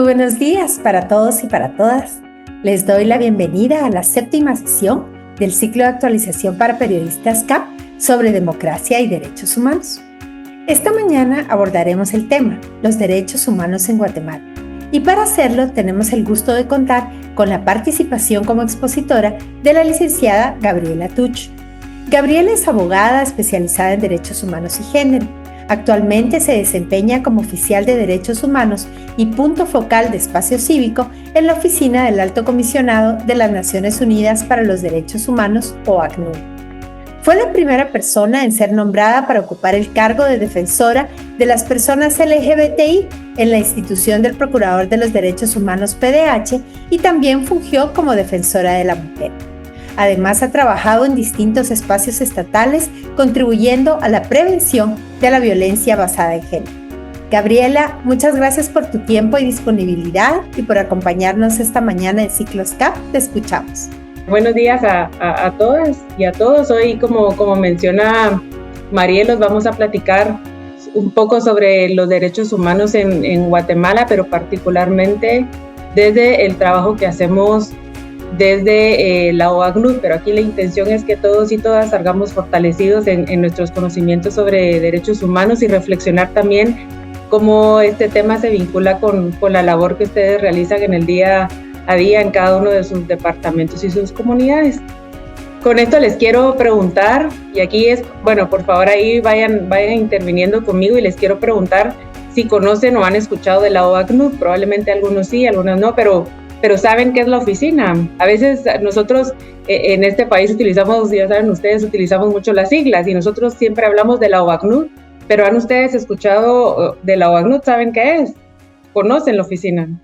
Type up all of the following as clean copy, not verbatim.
buenos días para todos y para todas. Les doy la bienvenida a la 7ª sesión del ciclo de actualización para periodistas CAP sobre democracia y derechos humanos. Esta mañana abordaremos el tema, los derechos humanos en Guatemala. Y para hacerlo tenemos el gusto de contar con la participación como expositora de la licenciada Gabriela Tuch. Gabriela es abogada especializada en derechos humanos y género. Actualmente se desempeña como oficial de derechos humanos y punto focal de espacio cívico en la oficina del Alto Comisionado de las Naciones Unidas para los Derechos Humanos, o ACNUR. Fue la primera persona en ser nombrada para ocupar el cargo de defensora de las personas LGBTI en la institución del Procurador de los Derechos Humanos PDH y también fungió como defensora de la mujer. Además, ha trabajado en distintos espacios estatales, contribuyendo a la prevención de la violencia basada en género. Gabriela, muchas gracias por tu tiempo y disponibilidad y por acompañarnos esta mañana en Ciclos CAP. Te escuchamos. Buenos días a todas y a todos. Hoy, como menciona Mariel, vamos a platicar un poco sobre los derechos humanos en Guatemala, pero particularmente desde el trabajo que hacemos desde la OACNUR, pero aquí la intención es que todos y todas salgamos fortalecidos en nuestros conocimientos sobre derechos humanos y reflexionar también cómo este tema se vincula con la labor que ustedes realizan en el día a día en cada uno de sus departamentos y sus comunidades. Con esto les quiero preguntar, y aquí es, bueno, por favor ahí vayan interviniendo conmigo, y les quiero preguntar si conocen o han escuchado de la OACNUR. Probablemente algunos sí, algunos no, pero ¿saben qué es la oficina? A veces nosotros en este país utilizamos, ya saben ustedes, utilizamos mucho las siglas y nosotros siempre hablamos de la OACNUR, pero ¿han ustedes escuchado de la OACNUR? ¿Saben qué es? ¿Conocen la oficina?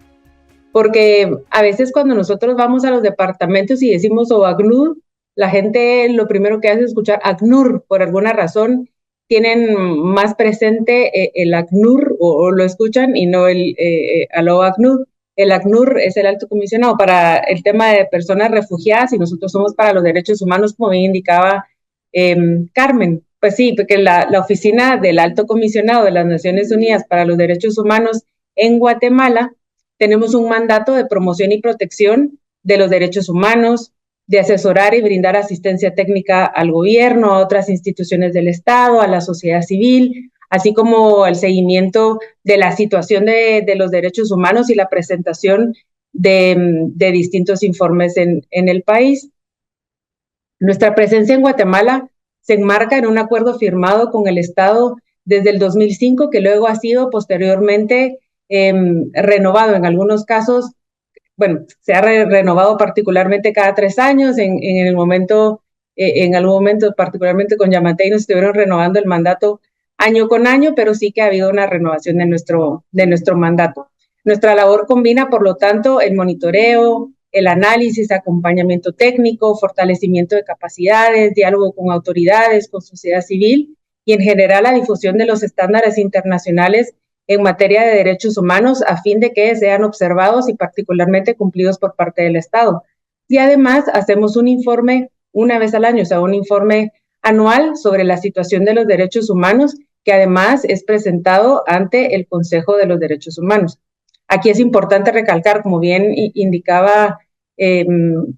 Porque a veces cuando nosotros vamos a los departamentos y decimos OACNUR, la gente lo primero que hace es escuchar ACNUR. Por alguna razón tienen más presente el ACNUR o lo escuchan y no a la OACNUR. El ACNUR es el Alto Comisionado para el tema de personas refugiadas y nosotros somos para los derechos humanos, como bien indicaba Carmen. Pues sí, porque la oficina del Alto Comisionado de las Naciones Unidas para los Derechos Humanos en Guatemala tenemos un mandato de promoción y protección de los derechos humanos, de asesorar y brindar asistencia técnica al gobierno, a otras instituciones del Estado, a la sociedad civil, así como el seguimiento de la situación de los derechos humanos y la presentación de distintos informes en el país. Nuestra presencia en Guatemala se enmarca en un acuerdo firmado con el Estado desde el 2005, que luego ha sido posteriormente renovado en algunos casos. Bueno, se ha renovado particularmente cada 3 años. En algún momento, particularmente con Yamatei, nos estuvieron renovando el mandato año con año, pero sí que ha habido una renovación de nuestro mandato. Nuestra labor combina, por lo tanto, el monitoreo, el análisis, acompañamiento técnico, fortalecimiento de capacidades, diálogo con autoridades, con sociedad civil y, en general, la difusión de los estándares internacionales en materia de derechos humanos a fin de que sean observados y particularmente cumplidos por parte del Estado. Y además hacemos un informe una vez al año, o sea, un informe anual sobre la situación de los derechos humanos, que además es presentado ante el Consejo de los Derechos Humanos. Aquí es importante recalcar, como bien indicaba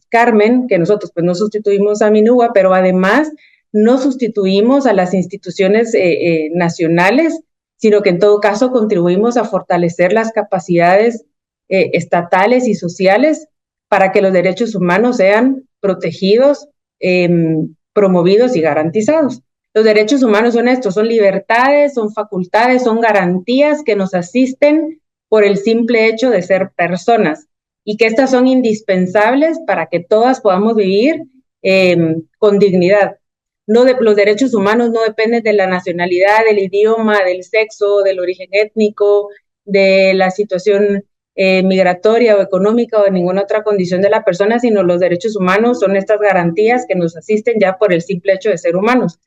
Carmen, que nosotros pues no sustituimos a MINUGUA, pero además no sustituimos a las instituciones nacionales, sino que en todo caso contribuimos a fortalecer las capacidades estatales y sociales para que los derechos humanos sean protegidos, promovidos y garantizados. Los derechos humanos son estos, son libertades, son facultades, son garantías que nos asisten por el simple hecho de ser personas y que estas son indispensables para que todas podamos vivir con dignidad. Los derechos humanos no dependen de la nacionalidad, del idioma, del sexo, del origen étnico, de la situación migratoria o económica o de ninguna otra condición de la persona, sino los derechos humanos son estas garantías que nos asisten ya por el simple hecho de ser humanos.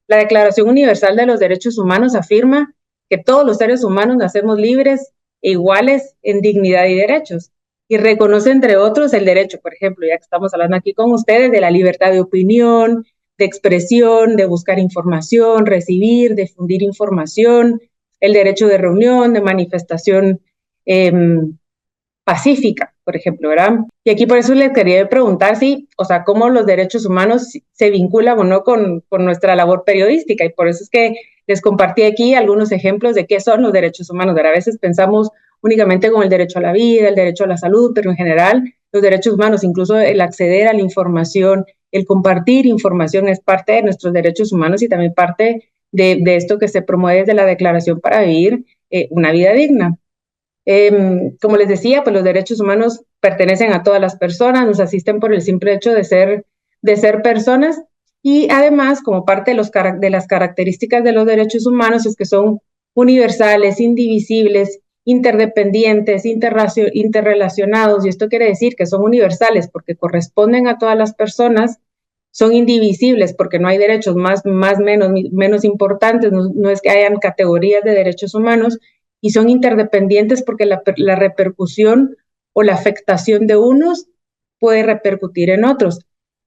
La Declaración Universal de los Derechos Humanos afirma que todos los seres humanos nacemos libres e iguales en dignidad y derechos, y reconoce, entre otros, el derecho, por ejemplo, ya que estamos hablando aquí con ustedes, de la libertad de opinión, de expresión, de buscar información, recibir, difundir información, el derecho de reunión, de manifestación pacífica, por ejemplo, ¿verdad? Y aquí por eso les quería preguntar si, o sea, cómo los derechos humanos se vinculan o no con nuestra labor periodística, y por eso es que les compartí aquí algunos ejemplos de qué son los derechos humanos, ¿verdad? A veces pensamos únicamente con el derecho a la vida, el derecho a la salud, pero en general los derechos humanos, incluso el acceder a la información, el compartir información es parte de nuestros derechos humanos y también parte de esto que se promueve desde la Declaración para Vivir una Vida Digna. Como les decía, pues los derechos humanos pertenecen a todas las personas, nos asisten por el simple hecho de ser personas, y además, como parte de las características de los derechos humanos, es que son universales, indivisibles, interdependientes, interrelacionados, y esto quiere decir que son universales porque corresponden a todas las personas, son indivisibles porque no hay derechos menos importantes, no es que hayan categorías de derechos humanos, y son interdependientes porque la repercusión o la afectación de unos puede repercutir en otros.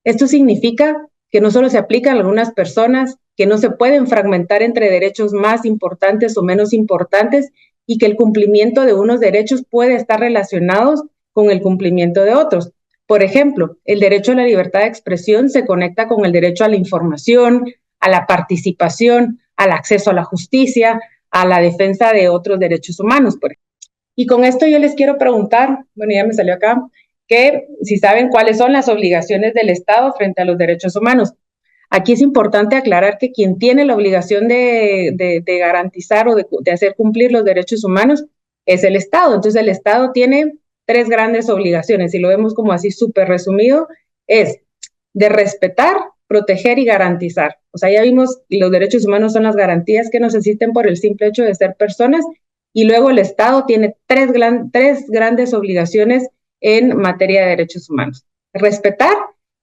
Esto significa que no solo se aplica a algunas personas, que no se pueden fragmentar entre derechos más importantes o menos importantes, y que el cumplimiento de unos derechos puede estar relacionados con el cumplimiento de otros. Por ejemplo, el derecho a la libertad de expresión se conecta con el derecho a la información, a la participación, al acceso a la justicia, a la defensa de otros derechos humanos. Y con esto yo les quiero preguntar, bueno, ya me salió acá, que si saben cuáles son las obligaciones del Estado frente a los derechos humanos. Aquí es importante aclarar que quien tiene la obligación de garantizar o de hacer cumplir los derechos humanos es el Estado. Entonces el Estado tiene tres grandes obligaciones, y lo vemos como así súper resumido, es de respetar, proteger y garantizar. O sea, ya vimos, los derechos humanos son las garantías que nos existen por el simple hecho de ser personas, y luego el Estado tiene tres grandes obligaciones en materia de derechos humanos. Respetar,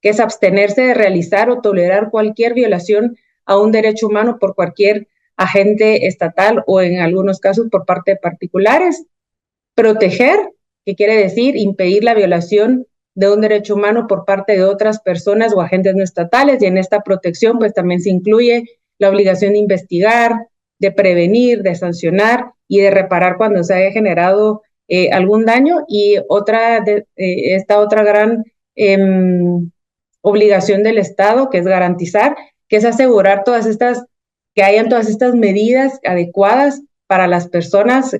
que es abstenerse de realizar o tolerar cualquier violación a un derecho humano por cualquier agente estatal o en algunos casos por parte de particulares. Proteger, que quiere decir impedir la violación de un derecho humano por parte de otras personas o agentes no estatales, y en esta protección pues también se incluye la obligación de investigar, de prevenir, de sancionar y de reparar cuando se haya generado algún daño. Y esta otra gran obligación del Estado, que es garantizar, que es asegurar que hayan todas estas medidas adecuadas para las personas,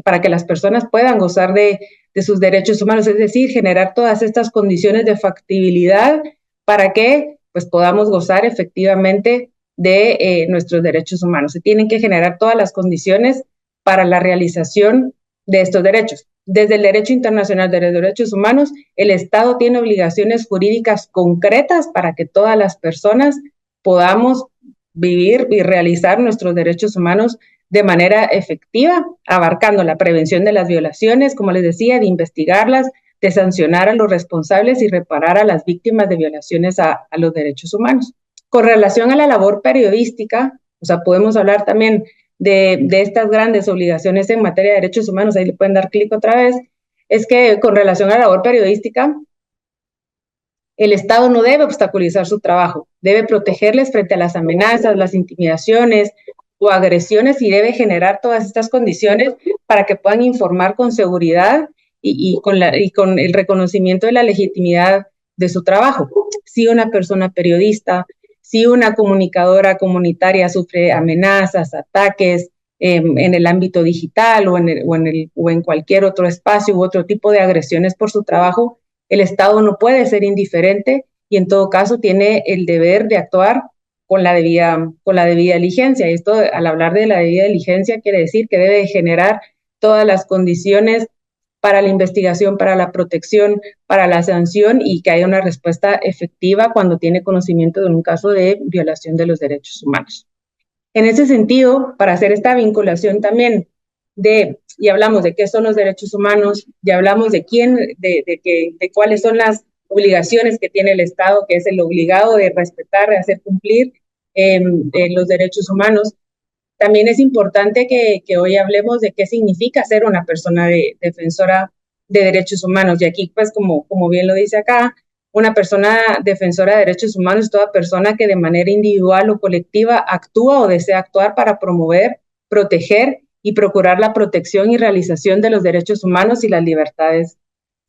para que las personas puedan gozar de sus derechos humanos, es decir, generar todas estas condiciones de factibilidad para que pues podamos gozar efectivamente de nuestros derechos humanos. Se tienen que generar todas las condiciones para la realización de estos derechos. Desde el derecho internacional de los derechos humanos, el Estado tiene obligaciones jurídicas concretas para que todas las personas podamos vivir y realizar nuestros derechos humanos de manera efectiva, abarcando la prevención de las violaciones, como les decía, de investigarlas, de sancionar a los responsables y reparar a las víctimas de violaciones a los derechos humanos. Con relación a la labor periodística, o sea, podemos hablar también de estas grandes obligaciones en materia de derechos humanos, ahí le pueden dar clic otra vez, es que con relación a la labor periodística, el Estado no debe obstaculizar su trabajo, debe protegerles frente a las amenazas, las intimidaciones o agresiones, y debe generar todas estas condiciones para que puedan informar con seguridad y con el reconocimiento de la legitimidad de su trabajo. Si una persona periodista, si una comunicadora comunitaria sufre amenazas, ataques en el ámbito digital o en cualquier otro espacio u otro tipo de agresiones por su trabajo, el Estado no puede ser indiferente y en todo caso tiene el deber de actuar con la debida diligencia. Y esto, al hablar de la debida diligencia, quiere decir que debe generar todas las condiciones para la investigación, para la protección, para la sanción, y que haya una respuesta efectiva cuando tiene conocimiento de un caso de violación de los derechos humanos. En ese sentido, para hacer esta vinculación también y hablamos de qué son los derechos humanos, ya hablamos de cuáles son las obligaciones que tiene el Estado, que es el obligado de respetar, de hacer cumplir los derechos humanos. También es importante que hoy hablemos de qué significa ser una persona defensora de derechos humanos. Y aquí, pues, como bien lo dice acá, una persona defensora de derechos humanos es toda persona que de manera individual o colectiva actúa o desea actuar para promover, proteger y procurar la protección y realización de los derechos humanos y las libertades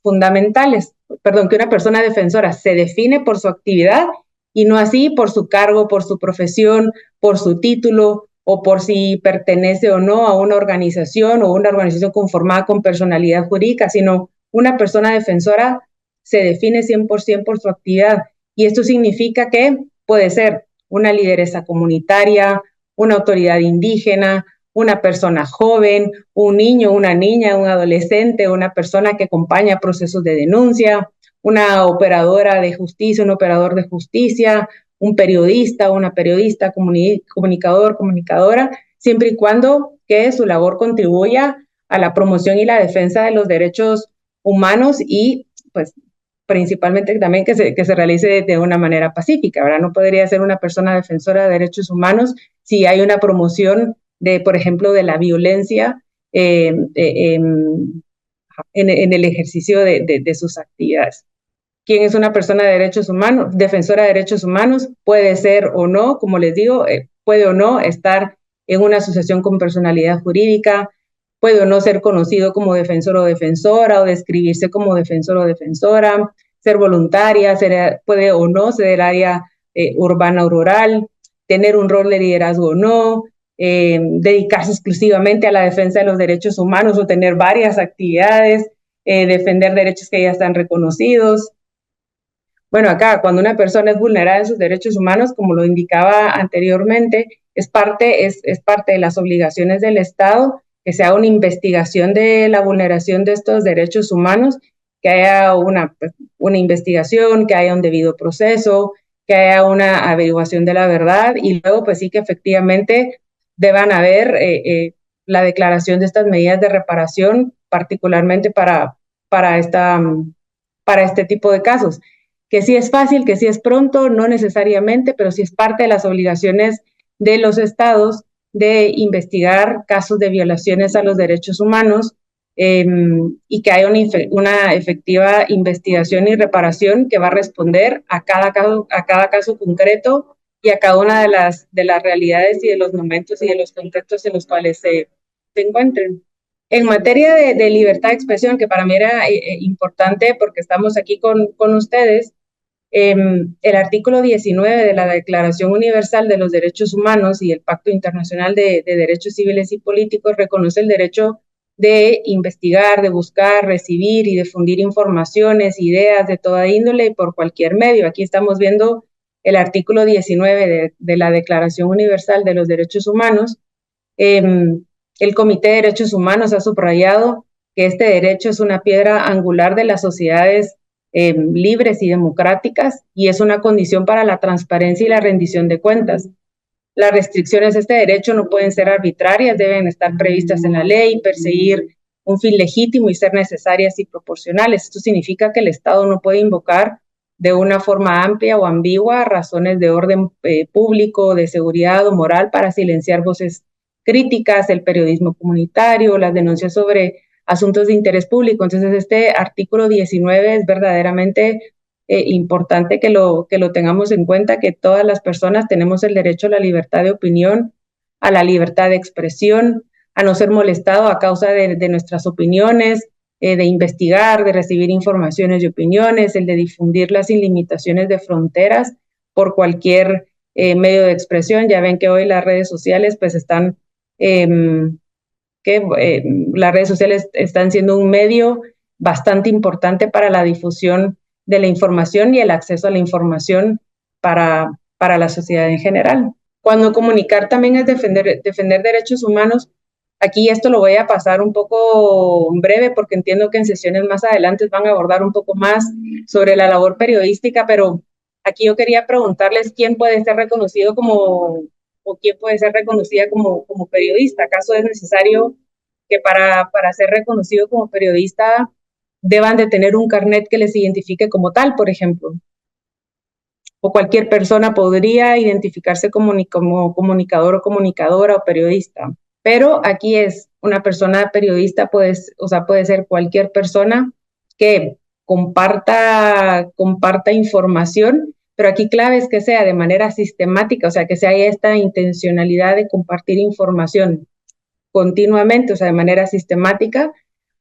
fundamentales. Perdón, que una persona defensora se define por su actividad y no así por su cargo, por su profesión, por su título o por si pertenece o no a una organización o una organización conformada con personalidad jurídica, sino una persona defensora se define 100% por su actividad. Y esto significa que puede ser una lideresa comunitaria, una autoridad indígena, una persona joven, un niño, una niña, un adolescente, una persona que acompaña procesos de denuncia, una operadora de justicia, un operador de justicia, un periodista, una periodista, comunicador, comunicadora, siempre y cuando que su labor contribuya a la promoción y la defensa de los derechos humanos y pues principalmente también que se realice de una manera pacífica, ¿verdad? No podría ser una persona defensora de derechos humanos si hay una promoción de, por ejemplo, de la violencia en el ejercicio de sus actividades. ¿Quién es una persona de derechos humanos? Defensora de derechos humanos puede ser o no, como les digo, puede o no estar en una asociación con personalidad jurídica, puede o no ser conocido como defensor o defensora, o describirse como defensor o defensora, ser voluntaria, puede o no ser del área urbana o rural, tener un rol de liderazgo o no, dedicarse exclusivamente a la defensa de los derechos humanos o tener varias actividades, defender derechos que ya están reconocidos. Bueno, acá cuando una persona es vulnerada en sus derechos humanos, como lo indicaba anteriormente, es parte de las obligaciones del Estado que se haga una investigación de la vulneración de estos derechos humanos, que haya una investigación, que haya un debido proceso, que haya una averiguación de la verdad y luego pues sí que efectivamente deban haber la declaración de estas medidas de reparación, particularmente para este tipo de casos. Que sí es fácil, que sí es pronto, no necesariamente, pero sí es parte de las obligaciones de los estados de investigar casos de violaciones a los derechos humanos y que haya una efectiva investigación y reparación que va a responder a cada caso concreto y a cada una de las realidades y de los momentos y de los contextos en los cuales se encuentren. En materia de libertad de expresión, que para mí era importante porque estamos aquí con ustedes, el artículo 19 de la Declaración Universal de los Derechos Humanos y el Pacto Internacional de Derechos Civiles y Políticos reconoce el derecho de investigar, de buscar, recibir y difundir informaciones, ideas de toda índole y por cualquier medio. Aquí estamos viendo el artículo 19 de la Declaración Universal de los Derechos Humanos. El Comité de Derechos Humanos ha subrayado que este derecho es una piedra angular de las sociedades libres y democráticas y es una condición para la transparencia y la rendición de cuentas. Las restricciones de este derecho no pueden ser arbitrarias, deben estar previstas en la ley, perseguir un fin legítimo y ser necesarias y proporcionales. Esto significa que el Estado no puede invocar de una forma amplia o ambigua razones de orden público, de seguridad o moral para silenciar voces críticas, el periodismo comunitario, las denuncias sobre asuntos de interés público. Entonces, este artículo 19 es verdaderamente importante que lo tengamos en cuenta, que todas las personas tenemos el derecho a la libertad de opinión, a la libertad de expresión, a no ser molestado a causa de nuestras opiniones, de investigar, de recibir informaciones y opiniones, el de difundirlas sin limitaciones de fronteras por cualquier medio de expresión. Ya ven que hoy las redes sociales pues están las redes sociales están siendo un medio bastante importante para la difusión de la información y el acceso a la información para la sociedad en general. Cuando comunicar también es defender derechos humanos, aquí esto lo voy a pasar un poco breve porque entiendo que en sesiones más adelante van a abordar un poco más sobre la labor periodística, pero aquí yo quería preguntarles quién puede ser reconocido o quién puede ser reconocida como periodista. ¿Acaso es necesario que para ser reconocido como periodista deban de tener un carnet que les identifique como tal, por ejemplo? O cualquier persona podría identificarse como comunicador o comunicadora o periodista. Pero aquí es una persona periodista, puede ser cualquier persona que comparta información, pero aquí clave es que sea de manera sistemática, o sea, que se haya esta intencionalidad de compartir información continuamente, o sea, de manera sistemática,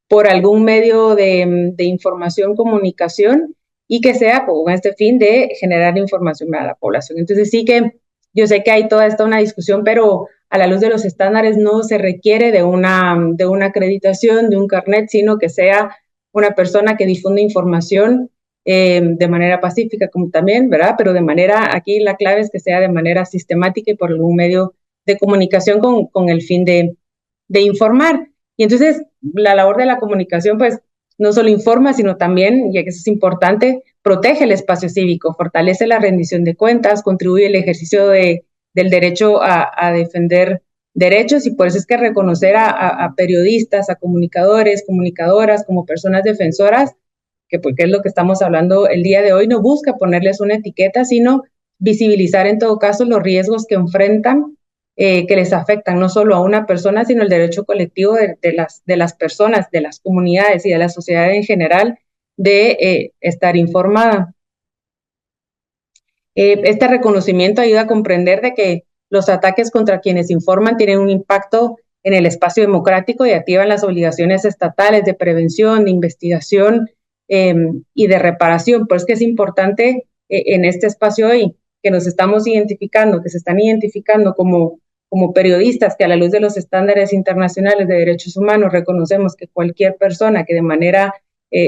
por algún medio de información, comunicación, y que sea con este fin de generar información a la población. Entonces sí que yo sé que hay toda esta una discusión, pero a la luz de los estándares no se requiere de una acreditación, de un carnet, sino que sea una persona que difunde información de manera pacífica, como también, ¿verdad? Pero de manera, aquí la clave es que sea de manera sistemática y por algún medio de comunicación con el fin de informar. Y entonces la labor de la comunicación, pues, no solo informa, sino también, ya que eso es importante, protege el espacio cívico, fortalece la rendición de cuentas, contribuye al ejercicio del derecho a defender derechos, y por eso es que reconocer a periodistas, a comunicadores, comunicadoras como personas defensoras, que porque es lo que estamos hablando el día de hoy, no busca ponerles una etiqueta, sino visibilizar en todo caso los riesgos que enfrentan, que les afectan no solo a una persona, sino el derecho colectivo de las personas, de las comunidades y de la sociedad en general de estar informada. Este reconocimiento ayuda a comprender de que los ataques contra quienes informan tienen un impacto en el espacio democrático y activan las obligaciones estatales de prevención, de investigación y de reparación. Por eso es que es importante en este espacio hoy que nos estamos identificando, que se están identificando como periodistas, que a la luz de los estándares internacionales de derechos humanos reconocemos que cualquier persona que de manera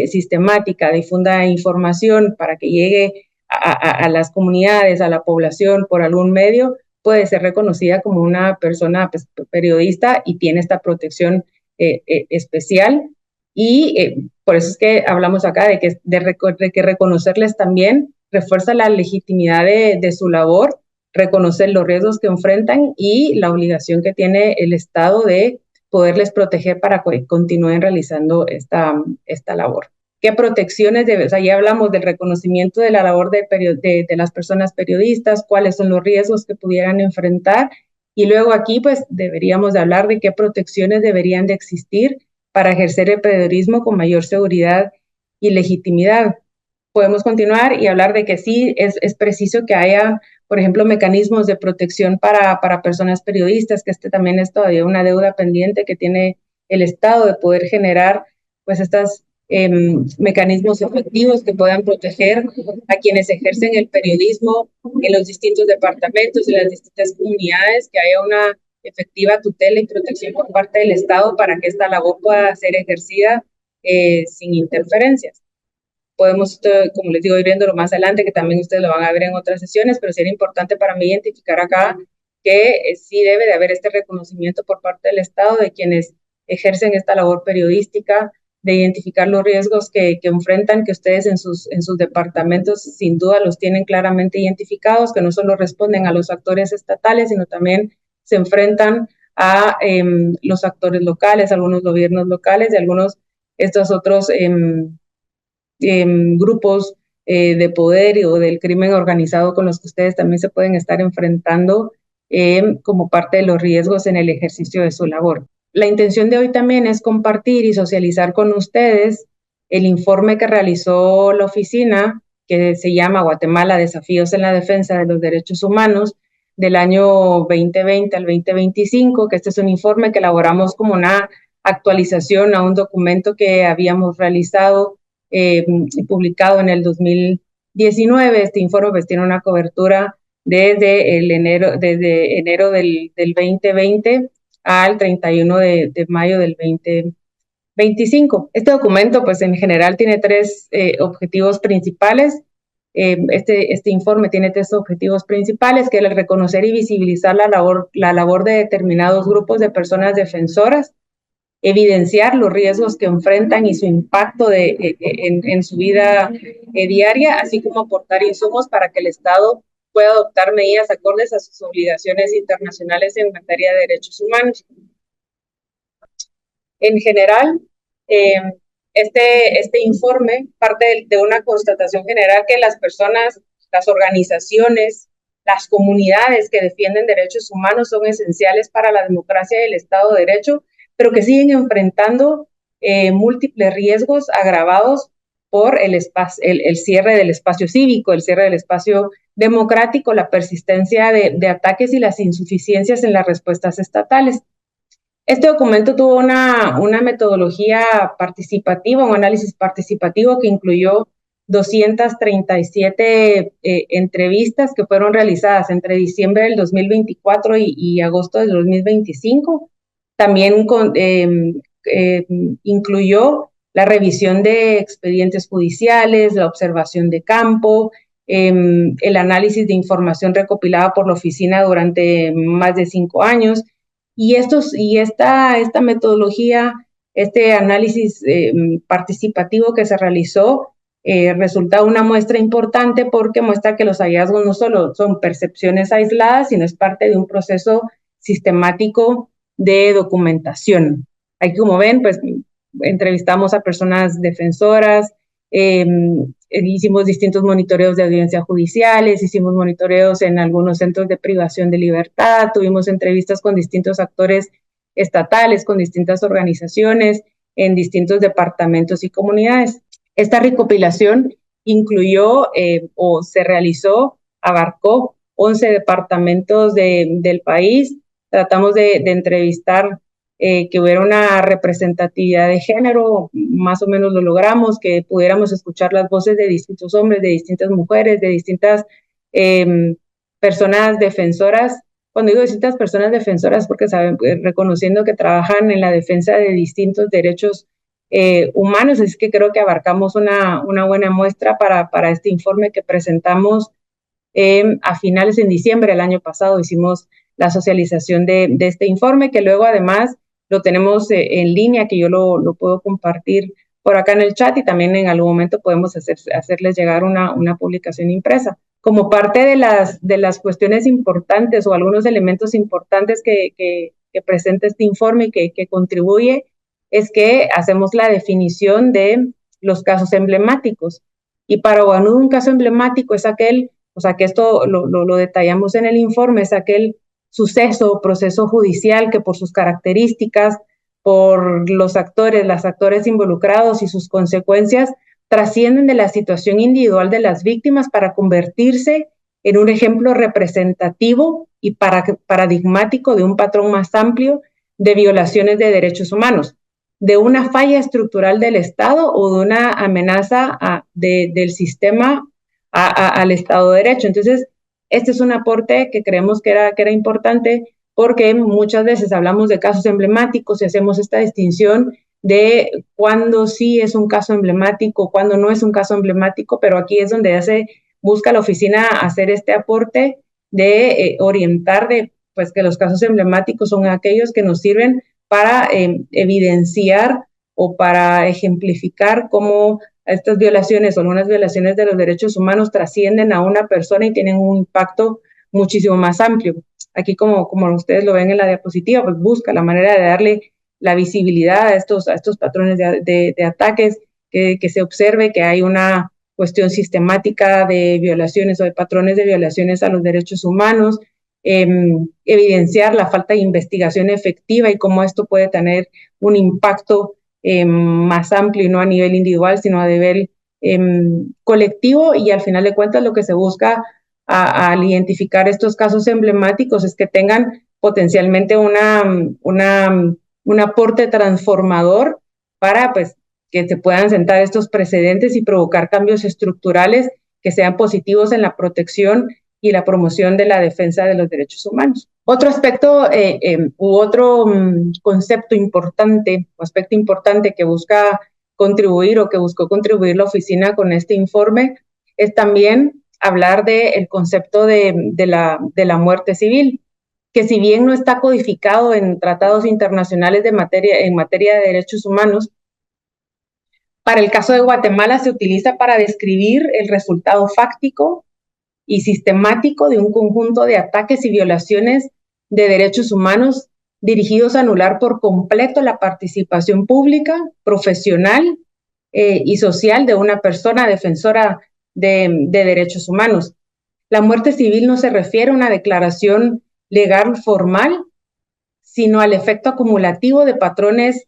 sistemática difunda información para que llegue a las comunidades, a la población por algún medio, puede ser reconocida como una persona, pues, periodista, y tiene esta protección especial. Y por eso es que hablamos acá de que reconocerles también refuerza la legitimidad de su labor, reconocer los riesgos que enfrentan y la obligación que tiene el Estado de poderles proteger para que continúen realizando esta labor. ¿Qué protecciones o sea, ya hablamos del reconocimiento de la labor de las personas periodistas, cuáles son los riesgos que pudieran enfrentar, y luego aquí pues deberíamos de hablar de qué protecciones deberían de existir para ejercer el periodismo con mayor seguridad y legitimidad. Podemos continuar y hablar de que sí es preciso que haya, por ejemplo, mecanismos de protección para personas periodistas, que también es todavía una deuda pendiente que tiene el Estado de poder generar pues estas mecanismos efectivos que puedan proteger a quienes ejercen el periodismo en los distintos departamentos, en las distintas comunidades, que haya una efectiva tutela y protección por parte del Estado para que esta labor pueda ser ejercida sin interferencias. Podemos, como les digo, ir viéndolo más adelante, que también ustedes lo van a ver en otras sesiones, pero sí era importante para mí identificar acá que sí debe de haber este reconocimiento por parte del Estado de quienes ejercen esta labor periodística, de identificar los riesgos que enfrentan, que ustedes en sus departamentos sin duda los tienen claramente identificados, que no solo responden a los actores estatales, sino también se enfrentan a los actores locales, algunos gobiernos locales y algunos estos otros grupos de poder o del crimen organizado con los que ustedes también se pueden estar enfrentando como parte de los riesgos en el ejercicio de su labor. La intención de hoy también es compartir y socializar con ustedes el informe que realizó la oficina, que se llama Guatemala, Desafíos en la Defensa de los Derechos Humanos, del año 2020 al 2025, que este es un informe que elaboramos como una actualización a un documento que habíamos realizado publicado en el 2019. Este informe pues tiene una cobertura desde enero del 2020 al 31 de mayo del 2025. Este documento pues en general tiene tres objetivos principales. Este informe tiene tres objetivos principales, que es el reconocer y visibilizar la labor de determinados grupos de personas defensoras, evidenciar los riesgos que enfrentan y su impacto en su vida diaria, así como aportar insumos para que el Estado pueda adoptar medidas acordes a sus obligaciones internacionales en materia de derechos humanos. En general, este informe parte de una constatación general que las personas, las organizaciones, las comunidades que defienden derechos humanos son esenciales para la democracia y el Estado de Derecho, pero que siguen enfrentando múltiples riesgos agravados por el cierre del espacio cívico, el cierre del espacio democrático, la persistencia de ataques y las insuficiencias en las respuestas estatales. Este documento tuvo una metodología participativa, un análisis participativo que incluyó 237 entrevistas que fueron realizadas entre diciembre del 2024 y agosto del 2025. También incluyó la revisión de expedientes judiciales, la observación de campo, el análisis de información recopilada por la oficina durante más de 5 años. Y esta metodología, este análisis participativo que se realizó, resulta una muestra importante porque muestra que los hallazgos no solo son percepciones aisladas, sino es parte de un proceso sistemático de documentación. Aquí, como ven, pues entrevistamos a personas defensoras, hicimos distintos monitoreos de audiencias judiciales, hicimos monitoreos en algunos centros de privación de libertad, tuvimos entrevistas con distintos actores estatales, con distintas organizaciones, en distintos departamentos y comunidades. Esta recopilación incluyó o se realizó, abarcó 11 departamentos del país. Tratamos de entrevistar que hubiera una representatividad de género, más o menos lo logramos, que pudiéramos escuchar las voces de distintos hombres, de distintas mujeres, de distintas personas defensoras. Cuando digo distintas personas defensoras, porque saben, reconociendo que trabajan en la defensa de distintos derechos humanos, es que creo que abarcamos una buena muestra para este informe que presentamos a finales en diciembre del año pasado. Hicimos la socialización de este informe, que luego además lo tenemos en línea, que yo lo puedo compartir por acá en el chat, y también en algún momento podemos hacerles llegar una publicación impresa. Como parte de las cuestiones importantes o algunos elementos importantes que presenta este informe y que contribuye, es que hacemos la definición de los casos emblemáticos. Y para OANUD un caso emblemático es aquel, o sea que esto lo detallamos en el informe, es aquel suceso o proceso judicial que por sus características, por las actores involucrados y sus consecuencias, trascienden de la situación individual de las víctimas para convertirse en un ejemplo representativo y paradigmático de un patrón más amplio de violaciones de derechos humanos, de una falla estructural del Estado o de una amenaza del sistema al Estado de Derecho. Entonces, este es un aporte que creemos que era importante, porque muchas veces hablamos de casos emblemáticos y hacemos esta distinción de cuándo sí es un caso emblemático, cuándo no es un caso emblemático, pero aquí es donde busca la oficina hacer este aporte de orientar pues que los casos emblemáticos son aquellos que nos sirven para evidenciar o para ejemplificar cómo estas violaciones o algunas violaciones de los derechos humanos trascienden a una persona y tienen un impacto muchísimo más amplio. Aquí, como ustedes lo ven en la diapositiva, pues busca la manera de darle la visibilidad a estos patrones de ataques, que se observe que hay una cuestión sistemática de violaciones o de patrones de violaciones a los derechos humanos, evidenciar la falta de investigación efectiva y cómo esto puede tener un impacto más amplio y no a nivel individual, sino a nivel colectivo. Y al final de cuentas lo que se busca al identificar estos casos emblemáticos es que tengan potencialmente un aporte transformador para pues que se puedan sentar estos precedentes y provocar cambios estructurales que sean positivos en la protección y la promoción de la defensa de los derechos humanos. Otro aspecto otro concepto importante o aspecto importante que busca contribuir o que buscó contribuir la oficina con este informe es también hablar del concepto de la muerte civil, que si bien no está codificado en tratados internacionales en materia de derechos humanos, para el caso de Guatemala se utiliza para describir el resultado fáctico y sistemático de un conjunto de ataques y violaciones de derechos humanos dirigidos a anular por completo la participación pública, profesional y social de una persona defensora de derechos humanos. La muerte civil no se refiere a una declaración legal formal, sino al efecto acumulativo de patrones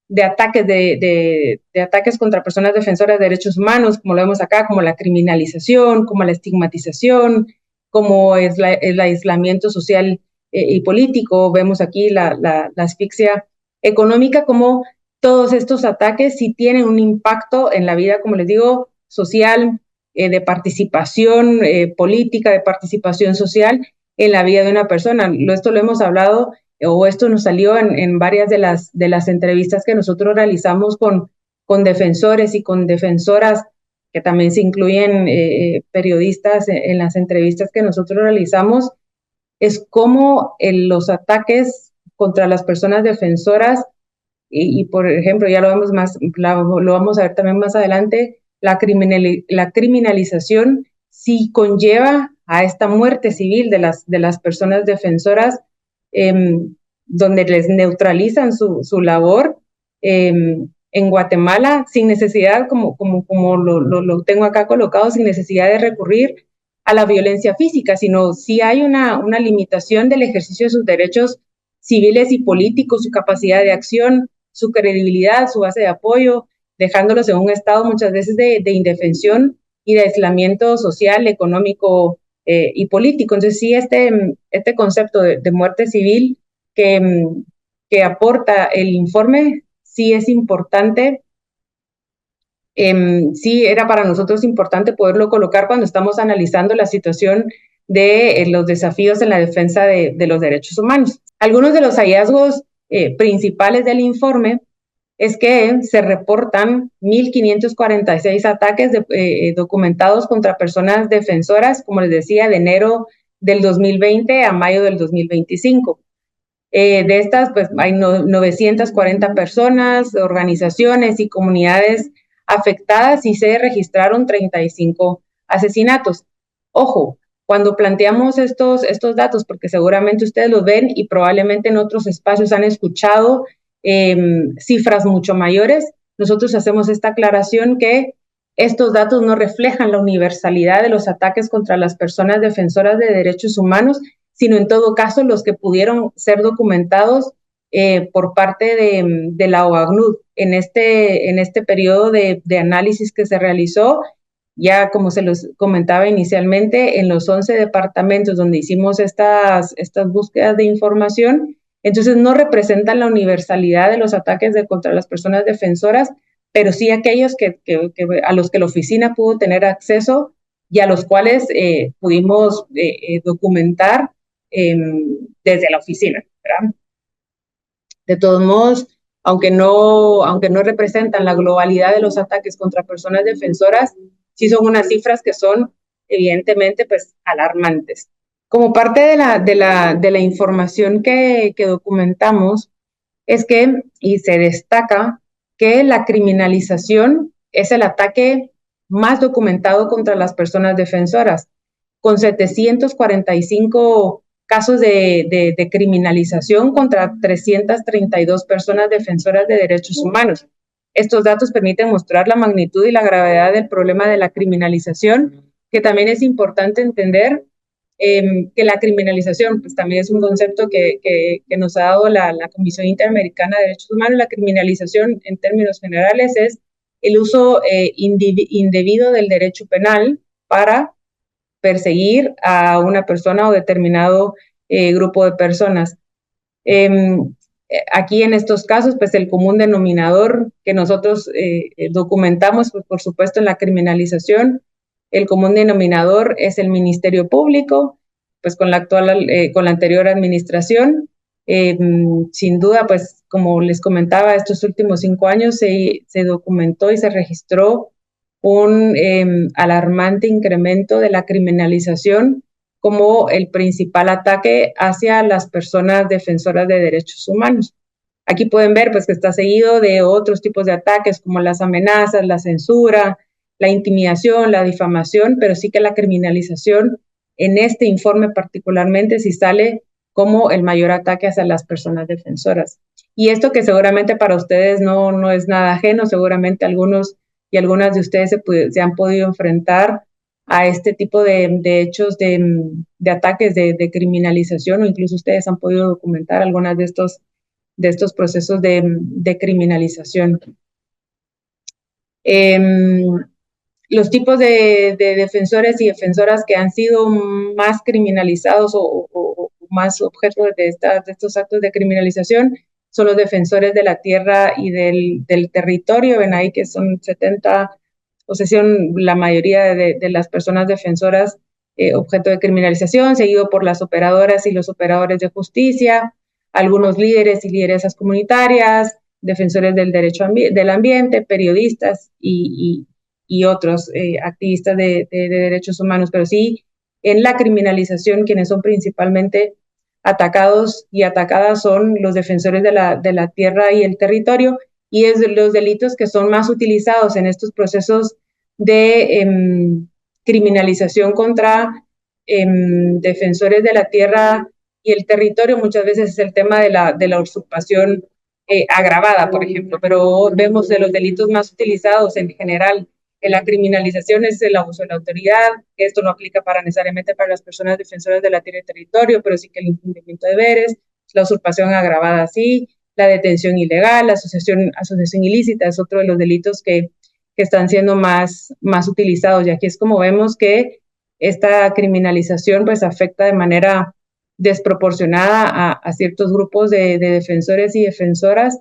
de ataques, de ataques contra personas defensoras de derechos humanos, como lo vemos acá, como la criminalización, como la estigmatización, como es el aislamiento social y político, vemos aquí la asfixia económica, como todos estos ataques sí tienen un impacto en la vida, como les digo, social, de participación política, de participación social en la vida de una persona. Esto lo hemos hablado, o esto nos salió en varias de las entrevistas que nosotros realizamos con defensores y con defensoras, que también se incluyen periodistas en las entrevistas que nosotros realizamos, es cómo los ataques contra las personas defensoras, y por ejemplo, ya lo vemos más, lo vamos a ver también más adelante, la criminalización sí conlleva a esta muerte civil de las personas defensoras, eh, donde les neutralizan su labor. En Guatemala, sin necesidad, como lo tengo acá colocado, sin necesidad de recurrir a la violencia física, sino si hay una limitación del ejercicio de sus derechos civiles y políticos, su capacidad de acción, su credibilidad, su base de apoyo, dejándolos en un estado muchas veces de indefensión y de aislamiento social, económico y político. Entonces sí, este concepto de muerte civil que aporta el informe sí es importante. Sí, era para nosotros importante poderlo colocar cuando estamos analizando la situación de los desafíos en la defensa de los derechos humanos. Algunos de los hallazgos principales del informe es que se reportan 1.546 ataques documentados contra personas defensoras, como les decía, de enero del 2020 a mayo del 2025. De estas, pues hay 940 personas, organizaciones y comunidades afectadas, y se registraron 35 asesinatos. Ojo, cuando planteamos estos datos, porque seguramente ustedes los ven y probablemente en otros espacios han escuchado cifras mucho mayores, nosotros hacemos esta aclaración que estos datos no reflejan la universalidad de los ataques contra las personas defensoras de derechos humanos, sino en todo caso los que pudieron ser documentados por parte de la OACNUD en este periodo de análisis que se realizó. Ya como se los comentaba inicialmente, en los 11 departamentos donde hicimos estas búsquedas de información, entonces no representan la universalidad de los ataques contra las personas defensoras, pero sí aquellos a los que la oficina pudo tener acceso y a los cuales pudimos documentar desde la oficina, ¿verdad? De todos modos, aunque no representan la globalidad de los ataques contra personas defensoras, sí son unas cifras que son evidentemente pues alarmantes. Como parte de la información que documentamos, es que, y se destaca, que la criminalización es el ataque más documentado contra las personas defensoras, con 745 casos de criminalización contra 332 personas defensoras de derechos humanos. Estos datos permiten mostrar la magnitud y la gravedad del problema de la criminalización, que también es importante entender que la criminalización pues, también es un concepto que nos ha dado la Comisión Interamericana de Derechos Humanos. La criminalización, en términos generales, es el uso indebido del derecho penal para perseguir a una persona o determinado grupo de personas. Aquí en estos casos, pues el común denominador que nosotros documentamos, pues, por supuesto, en la criminalización, el común denominador es el Ministerio Público, pues con la anterior administración. Sin duda, pues como les comentaba, estos últimos 5 años se documentó y se registró un alarmante incremento de la criminalización como el principal ataque hacia las personas defensoras de derechos humanos. Aquí pueden ver pues, que está seguido de otros tipos de ataques como las amenazas, la censura, la intimidación, la difamación, pero sí que la criminalización en este informe particularmente sí sale como el mayor ataque hacia las personas defensoras. Y esto que seguramente para ustedes no es nada ajeno, seguramente algunos y algunas de ustedes se han podido enfrentar a este tipo de hechos de ataques, de criminalización, o incluso ustedes han podido documentar algunas de estos procesos de criminalización. Los tipos de defensores y defensoras que han sido más criminalizados o más objeto de estos actos de criminalización son los defensores de la tierra y del territorio. Ven ahí que son 70, o sea, son la mayoría de las personas defensoras objeto de criminalización, seguido por las operadoras y los operadores de justicia, algunos líderes y lideresas comunitarias, defensores del derecho del ambiente, periodistas y otros activistas de derechos humanos. Pero sí, en la criminalización, quienes son principalmente atacados y atacadas son los defensores de la tierra y el territorio, y es los delitos que son más utilizados en estos procesos de criminalización contra defensores de la tierra y el territorio. Muchas veces es el tema de la usurpación agravada, por ejemplo, pero vemos de los delitos más utilizados en general en la criminalización es el abuso de la autoridad, que esto no aplica necesariamente para las personas defensoras de la tierra y territorio, pero sí que el incumplimiento de deberes, la usurpación agravada sí, la detención ilegal, la asociación ilícita es otro de los delitos que están siendo más utilizados, y aquí es como vemos que esta criminalización pues afecta de manera desproporcionada a ciertos grupos de defensores y defensoras,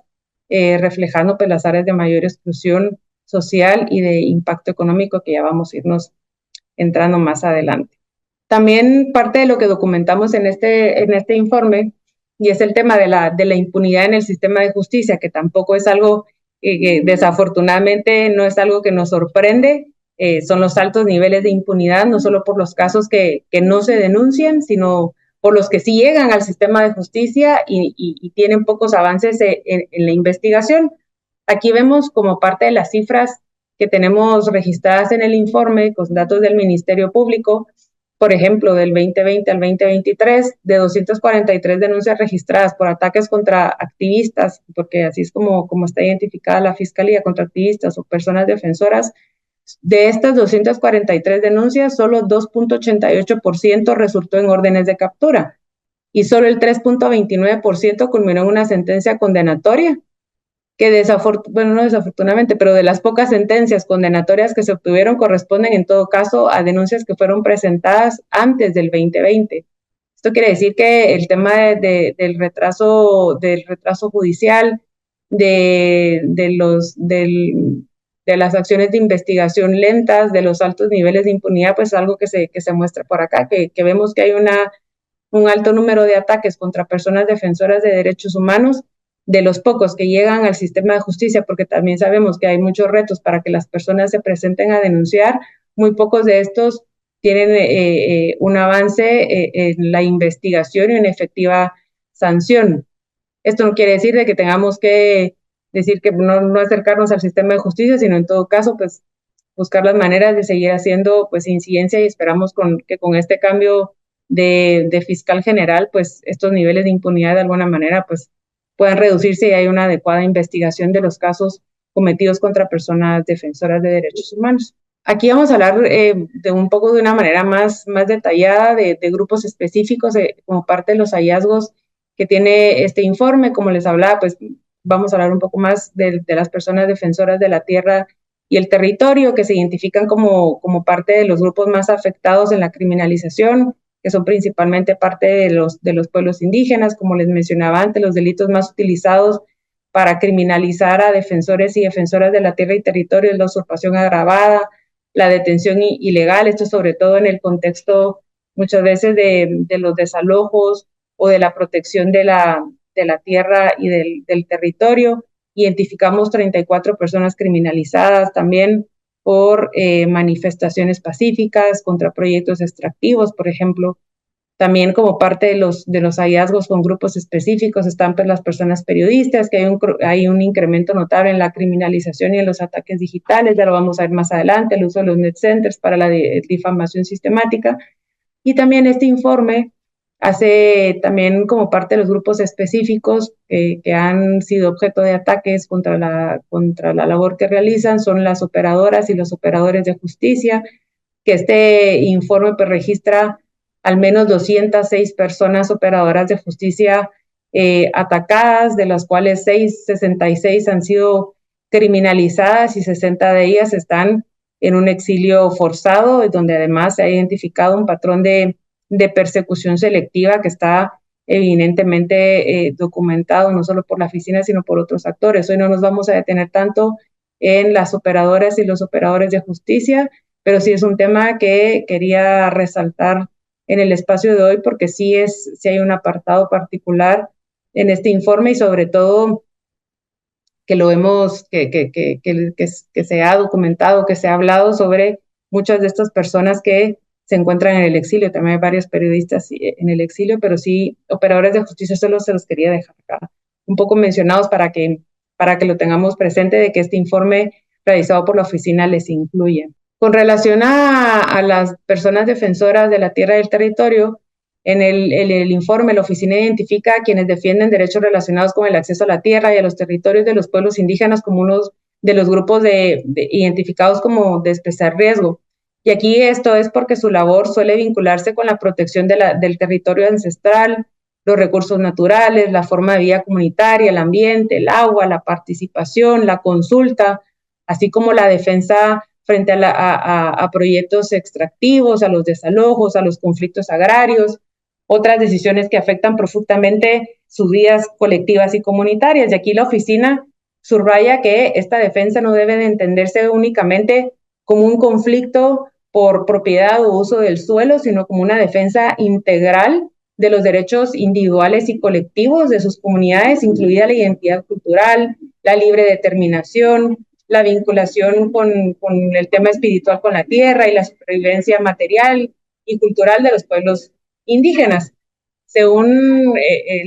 reflejando pues las áreas de mayor exclusión social y de impacto económico que ya vamos a irnos entrando más adelante. También parte de lo que documentamos en este informe, y es el tema de la impunidad en el sistema de justicia, que tampoco es algo que desafortunadamente no es algo que nos sorprende, son los altos niveles de impunidad, no solo por los casos que no se denuncian, sino por los que sí llegan al sistema de justicia y tienen pocos avances en la investigación. Aquí vemos como parte de las cifras que tenemos registradas en el informe con datos del Ministerio Público, por ejemplo, del 2020 al 2023, de 243 denuncias registradas por ataques contra activistas, porque así es como está identificada la Fiscalía, contra activistas o personas defensoras. De estas 243 denuncias, solo 2.88% resultó en órdenes de captura y solo el 3.29% culminó en una sentencia condenatoria, que no desafortunadamente, pero de las pocas sentencias condenatorias que se obtuvieron corresponden en todo caso a denuncias que fueron presentadas antes del 2020. Esto quiere decir que el tema del retraso judicial, de las acciones de investigación lentas, de los altos niveles de impunidad, pues es algo que se muestra por acá, que vemos que hay un alto número de ataques contra personas defensoras de derechos humanos, de los pocos que llegan al sistema de justicia, porque también sabemos que hay muchos retos para que las personas se presenten a denunciar, muy pocos de estos tienen un avance en la investigación y una efectiva sanción. Esto no quiere decir de que tengamos que decir que no acercarnos al sistema de justicia, sino en todo caso, pues buscar las maneras de seguir haciendo pues incidencia, y esperamos que con este cambio de fiscal general, pues estos niveles de impunidad de alguna manera pues puedan reducirse y hay una adecuada investigación de los casos cometidos contra personas defensoras de derechos humanos. Aquí vamos a hablar de un poco de una manera más detallada de grupos específicos como parte de los hallazgos que tiene este informe. Como les hablaba, pues vamos a hablar un poco más de las personas defensoras de la tierra y el territorio, que se identifican como parte de los grupos más afectados en la criminalización, que son principalmente parte de los pueblos indígenas. Como les mencionaba antes, los delitos más utilizados para criminalizar a defensores y defensoras de la tierra y territorio es la usurpación agravada, la detención ilegal, esto sobre todo en el contexto muchas veces de los desalojos o de la protección de la tierra y del territorio. Identificamos 34 personas criminalizadas también por manifestaciones pacíficas contra proyectos extractivos, por ejemplo. También como parte de los hallazgos con grupos específicos están pues las personas periodistas, que hay un incremento notable en la criminalización y en los ataques digitales, ya lo vamos a ver más adelante, el uso de los net centers para la difamación sistemática. Y también este informe hace también como parte de los grupos específicos que han sido objeto de ataques contra la labor que realizan, son las operadoras y los operadores de justicia, que este informe pues registra al menos 206 personas operadoras de justicia atacadas, de las cuales 66 han sido criminalizadas y 60 de ellas están en un exilio forzado, donde además se ha identificado un patrón de persecución selectiva que está evidentemente documentado no solo por la oficina, sino por otros actores. Hoy no nos vamos a detener tanto en las operadoras y los operadores de justicia, pero sí es un tema que quería resaltar en el espacio de hoy porque sí hay un apartado particular en este informe y sobre todo que lo hemos, que se ha documentado, que se ha hablado sobre muchas de estas personas que se encuentran en el exilio. También hay varios periodistas en el exilio, pero sí operadores de justicia. Solo se los quería dejar acá un poco mencionados para que lo tengamos presente de que este informe realizado por la oficina les incluye. Con relación a las personas defensoras de la tierra y del territorio, en el informe, la oficina identifica a quienes defienden derechos relacionados con el acceso a la tierra y a los territorios de los pueblos indígenas como unos de los grupos identificados como de especial riesgo. Y aquí esto es porque su labor suele vincularse con la protección del territorio ancestral, los recursos naturales, la forma de vida comunitaria, el ambiente, el agua, la participación, la consulta, así como la defensa frente a proyectos extractivos, a los desalojos, a los conflictos agrarios, otras decisiones que afectan profundamente sus vidas colectivas y comunitarias. Y aquí la oficina subraya que esta defensa no debe de entenderse únicamente como un conflicto por propiedad o uso del suelo, sino como una defensa integral de los derechos individuales y colectivos de sus comunidades, incluida la identidad cultural, la libre determinación, la vinculación con el tema espiritual con la tierra y la supervivencia material y cultural de los pueblos indígenas. Según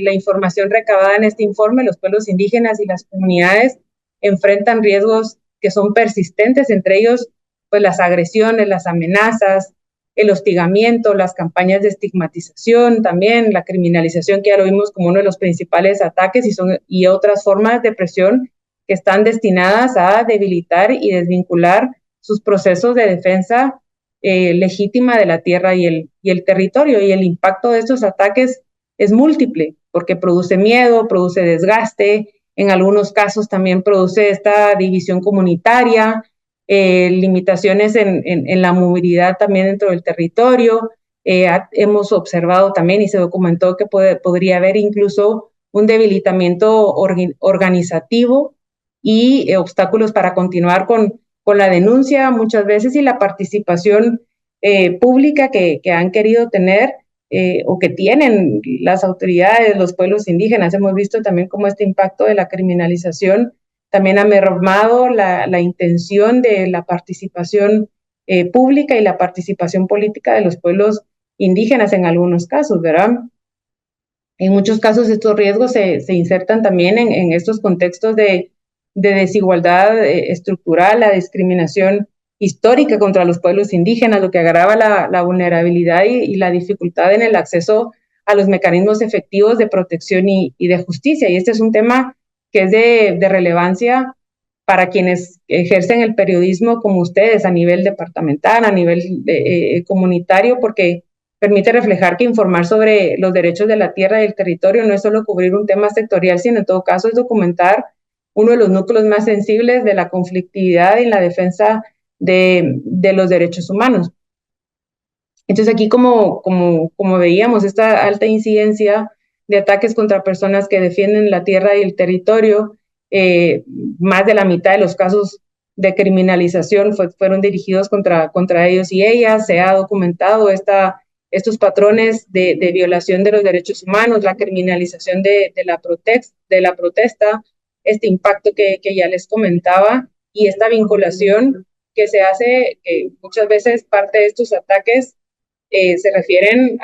la información recabada en este informe, los pueblos indígenas y las comunidades enfrentan riesgos que son persistentes, entre ellos pues las agresiones, las amenazas, el hostigamiento, las campañas de estigmatización, también la criminalización, que ya lo vimos como uno de los principales ataques, y otras formas de presión que están destinadas a debilitar y desvincular sus procesos de defensa legítima de la tierra y el territorio. Y el impacto de estos ataques es múltiple, porque produce miedo, produce desgaste, en algunos casos también produce esta división comunitaria, limitaciones en la movilidad también dentro del territorio. Hemos observado también y se documentó que podría haber incluso un debilitamiento organizativo y obstáculos para continuar con la denuncia muchas veces y la participación pública que han querido tener o que tienen las autoridades, los pueblos indígenas. Hemos visto también cómo este impacto de la criminalización también ha mermado la intención de la participación pública y la participación política de los pueblos indígenas en algunos casos, ¿verdad? En muchos casos estos riesgos se insertan también en estos contextos de desigualdad estructural, la discriminación histórica contra los pueblos indígenas, lo que agrava la vulnerabilidad y la dificultad en el acceso a los mecanismos efectivos de protección y de justicia. Y este es un tema que es de relevancia para quienes ejercen el periodismo como ustedes a nivel departamental, a nivel comunitario, porque permite reflejar que informar sobre los derechos de la tierra y el territorio no es solo cubrir un tema sectorial, sino en todo caso es documentar uno de los núcleos más sensibles de la conflictividad y la defensa de los derechos humanos. Entonces aquí como veíamos esta alta incidencia de ataques contra personas que defienden la tierra y el territorio, más de la mitad de los casos de criminalización fueron dirigidos contra ellos y ellas. Se ha documentado estos patrones de violación de los derechos humanos, la criminalización de la protesta, este impacto que ya les comentaba y esta vinculación que se hace, que muchas veces parte de estos ataques se refieren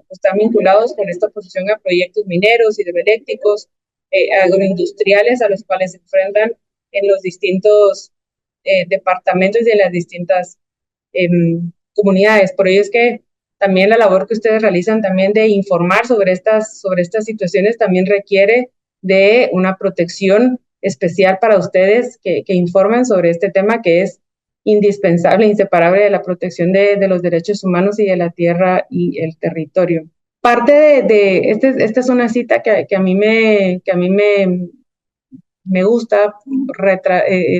están vinculados con esta oposición a proyectos mineros, hidroeléctricos, agroindustriales a los cuales se enfrentan en los distintos departamentos y de las distintas comunidades. Por ello es que también la labor que ustedes realizan también de informar sobre estas situaciones también requiere de una protección especial para ustedes que informan sobre este tema que es indispensable, inseparable de la protección de los derechos humanos y de la tierra y el territorio. Parte esta es una cita que a mí me gusta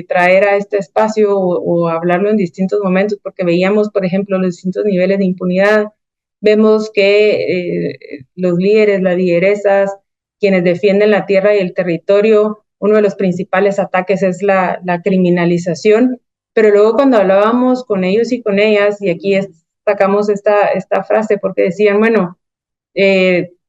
traer a este espacio o hablarlo en distintos momentos, porque veíamos, por ejemplo, los distintos niveles de impunidad Vemos que los líderes, las lideresas, quienes defienden la tierra y el territorio, uno de los principales ataques es la criminalización, pero luego cuando hablábamos con ellos y con ellas, y aquí sacamos esta frase porque decían, bueno,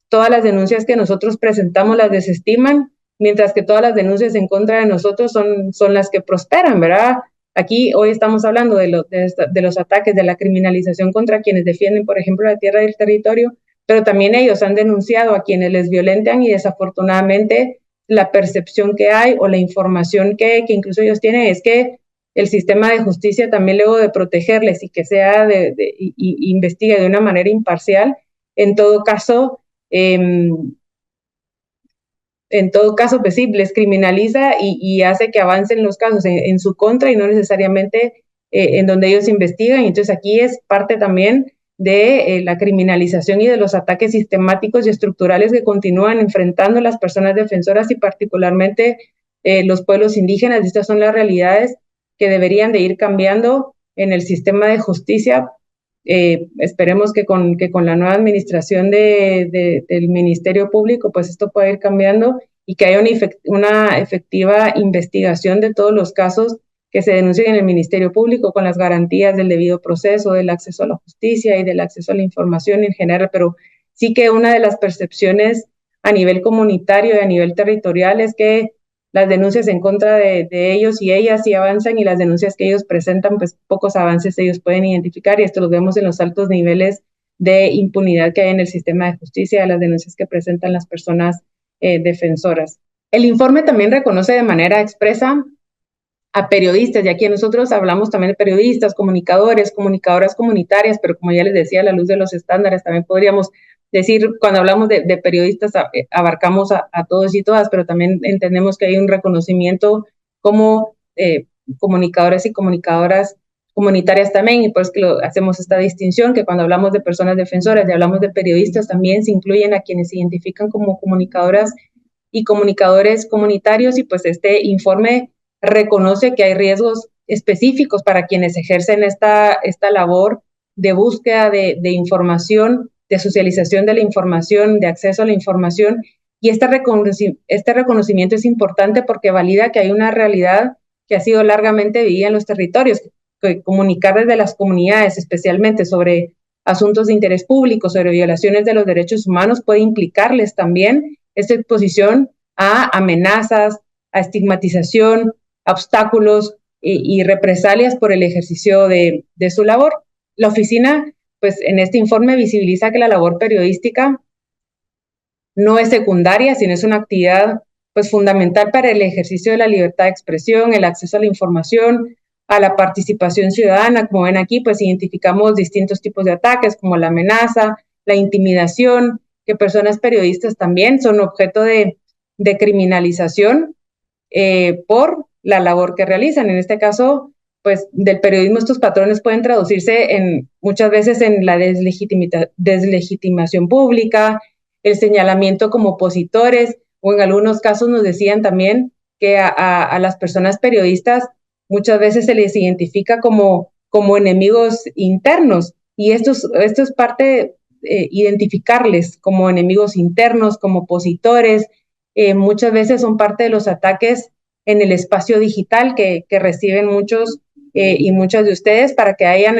todas las denuncias que nosotros presentamos las desestiman, mientras que todas las denuncias en contra de nosotros son las que prosperan, ¿verdad? Aquí hoy estamos hablando de los ataques, de la criminalización contra quienes defienden, por ejemplo, la tierra y el territorio, pero también ellos han denunciado a quienes les violentan y desafortunadamente la percepción que hay o la información que incluso ellos tienen es que el sistema de justicia también luego de protegerles y que sea y investigue de una manera imparcial, en todo caso, pues sí, les criminaliza y hace que avancen los casos en su contra y no necesariamente en donde ellos investigan. Entonces aquí es parte también de la criminalización y de los ataques sistemáticos y estructurales que continúan enfrentando las personas defensoras y particularmente los pueblos indígenas. Estas son las realidades que deberían de ir cambiando en el sistema de justicia. Esperemos que con la nueva administración del Ministerio Público, pues esto pueda ir cambiando y que haya una efectiva investigación de todos los casos que se denuncien en el Ministerio Público con las garantías del debido proceso, del acceso a la justicia y del acceso a la información en general, pero sí que una de las percepciones a nivel comunitario y a nivel territorial es que las denuncias en contra de ellos y ellas sí avanzan y las denuncias que ellos presentan, pues pocos avances ellos pueden identificar y esto lo vemos en los altos niveles de impunidad que hay en el sistema de justicia, de las denuncias que presentan las personas defensoras. El informe también reconoce de manera expresa a periodistas, y aquí nosotros hablamos también de periodistas, comunicadores, comunicadoras comunitarias, pero como ya les decía, a la luz de los estándares también podríamos decir, cuando hablamos de periodistas, abarcamos a todos y todas, pero también entendemos que hay un reconocimiento como comunicadores y comunicadoras comunitarias también, y por eso que hacemos esta distinción, que cuando hablamos de personas defensoras y hablamos de periodistas, también se incluyen a quienes se identifican como comunicadoras y comunicadores comunitarios, y pues este informe reconoce que hay riesgos específicos para quienes ejercen esta labor de búsqueda de información, de socialización de la información, de acceso a la información, y este reconocimiento es importante porque valida que hay una realidad que ha sido largamente vivida en los territorios, que comunicar desde las comunidades, especialmente sobre asuntos de interés público, sobre violaciones de los derechos humanos, puede implicarles también esta exposición a amenazas, a estigmatización, a obstáculos y represalias por el ejercicio de su labor. La oficina, pues en este informe visibiliza que la labor periodística no es secundaria, sino es una actividad pues fundamental para el ejercicio de la libertad de expresión, el acceso a la información, a la participación ciudadana. Como ven aquí, pues identificamos distintos tipos de ataques como la amenaza, la intimidación, que personas periodistas también son objeto de criminalización por la labor que realizan. En este caso, pues del periodismo estos patrones pueden traducirse muchas veces en la deslegitimación pública, el señalamiento como opositores, o en algunos casos nos decían también que a las personas periodistas muchas veces se les identifica como enemigos internos, y esto es parte de identificarles como enemigos internos, como opositores. Muchas veces son parte de los ataques en el espacio digital que reciben muchos y muchas de ustedes para que hayan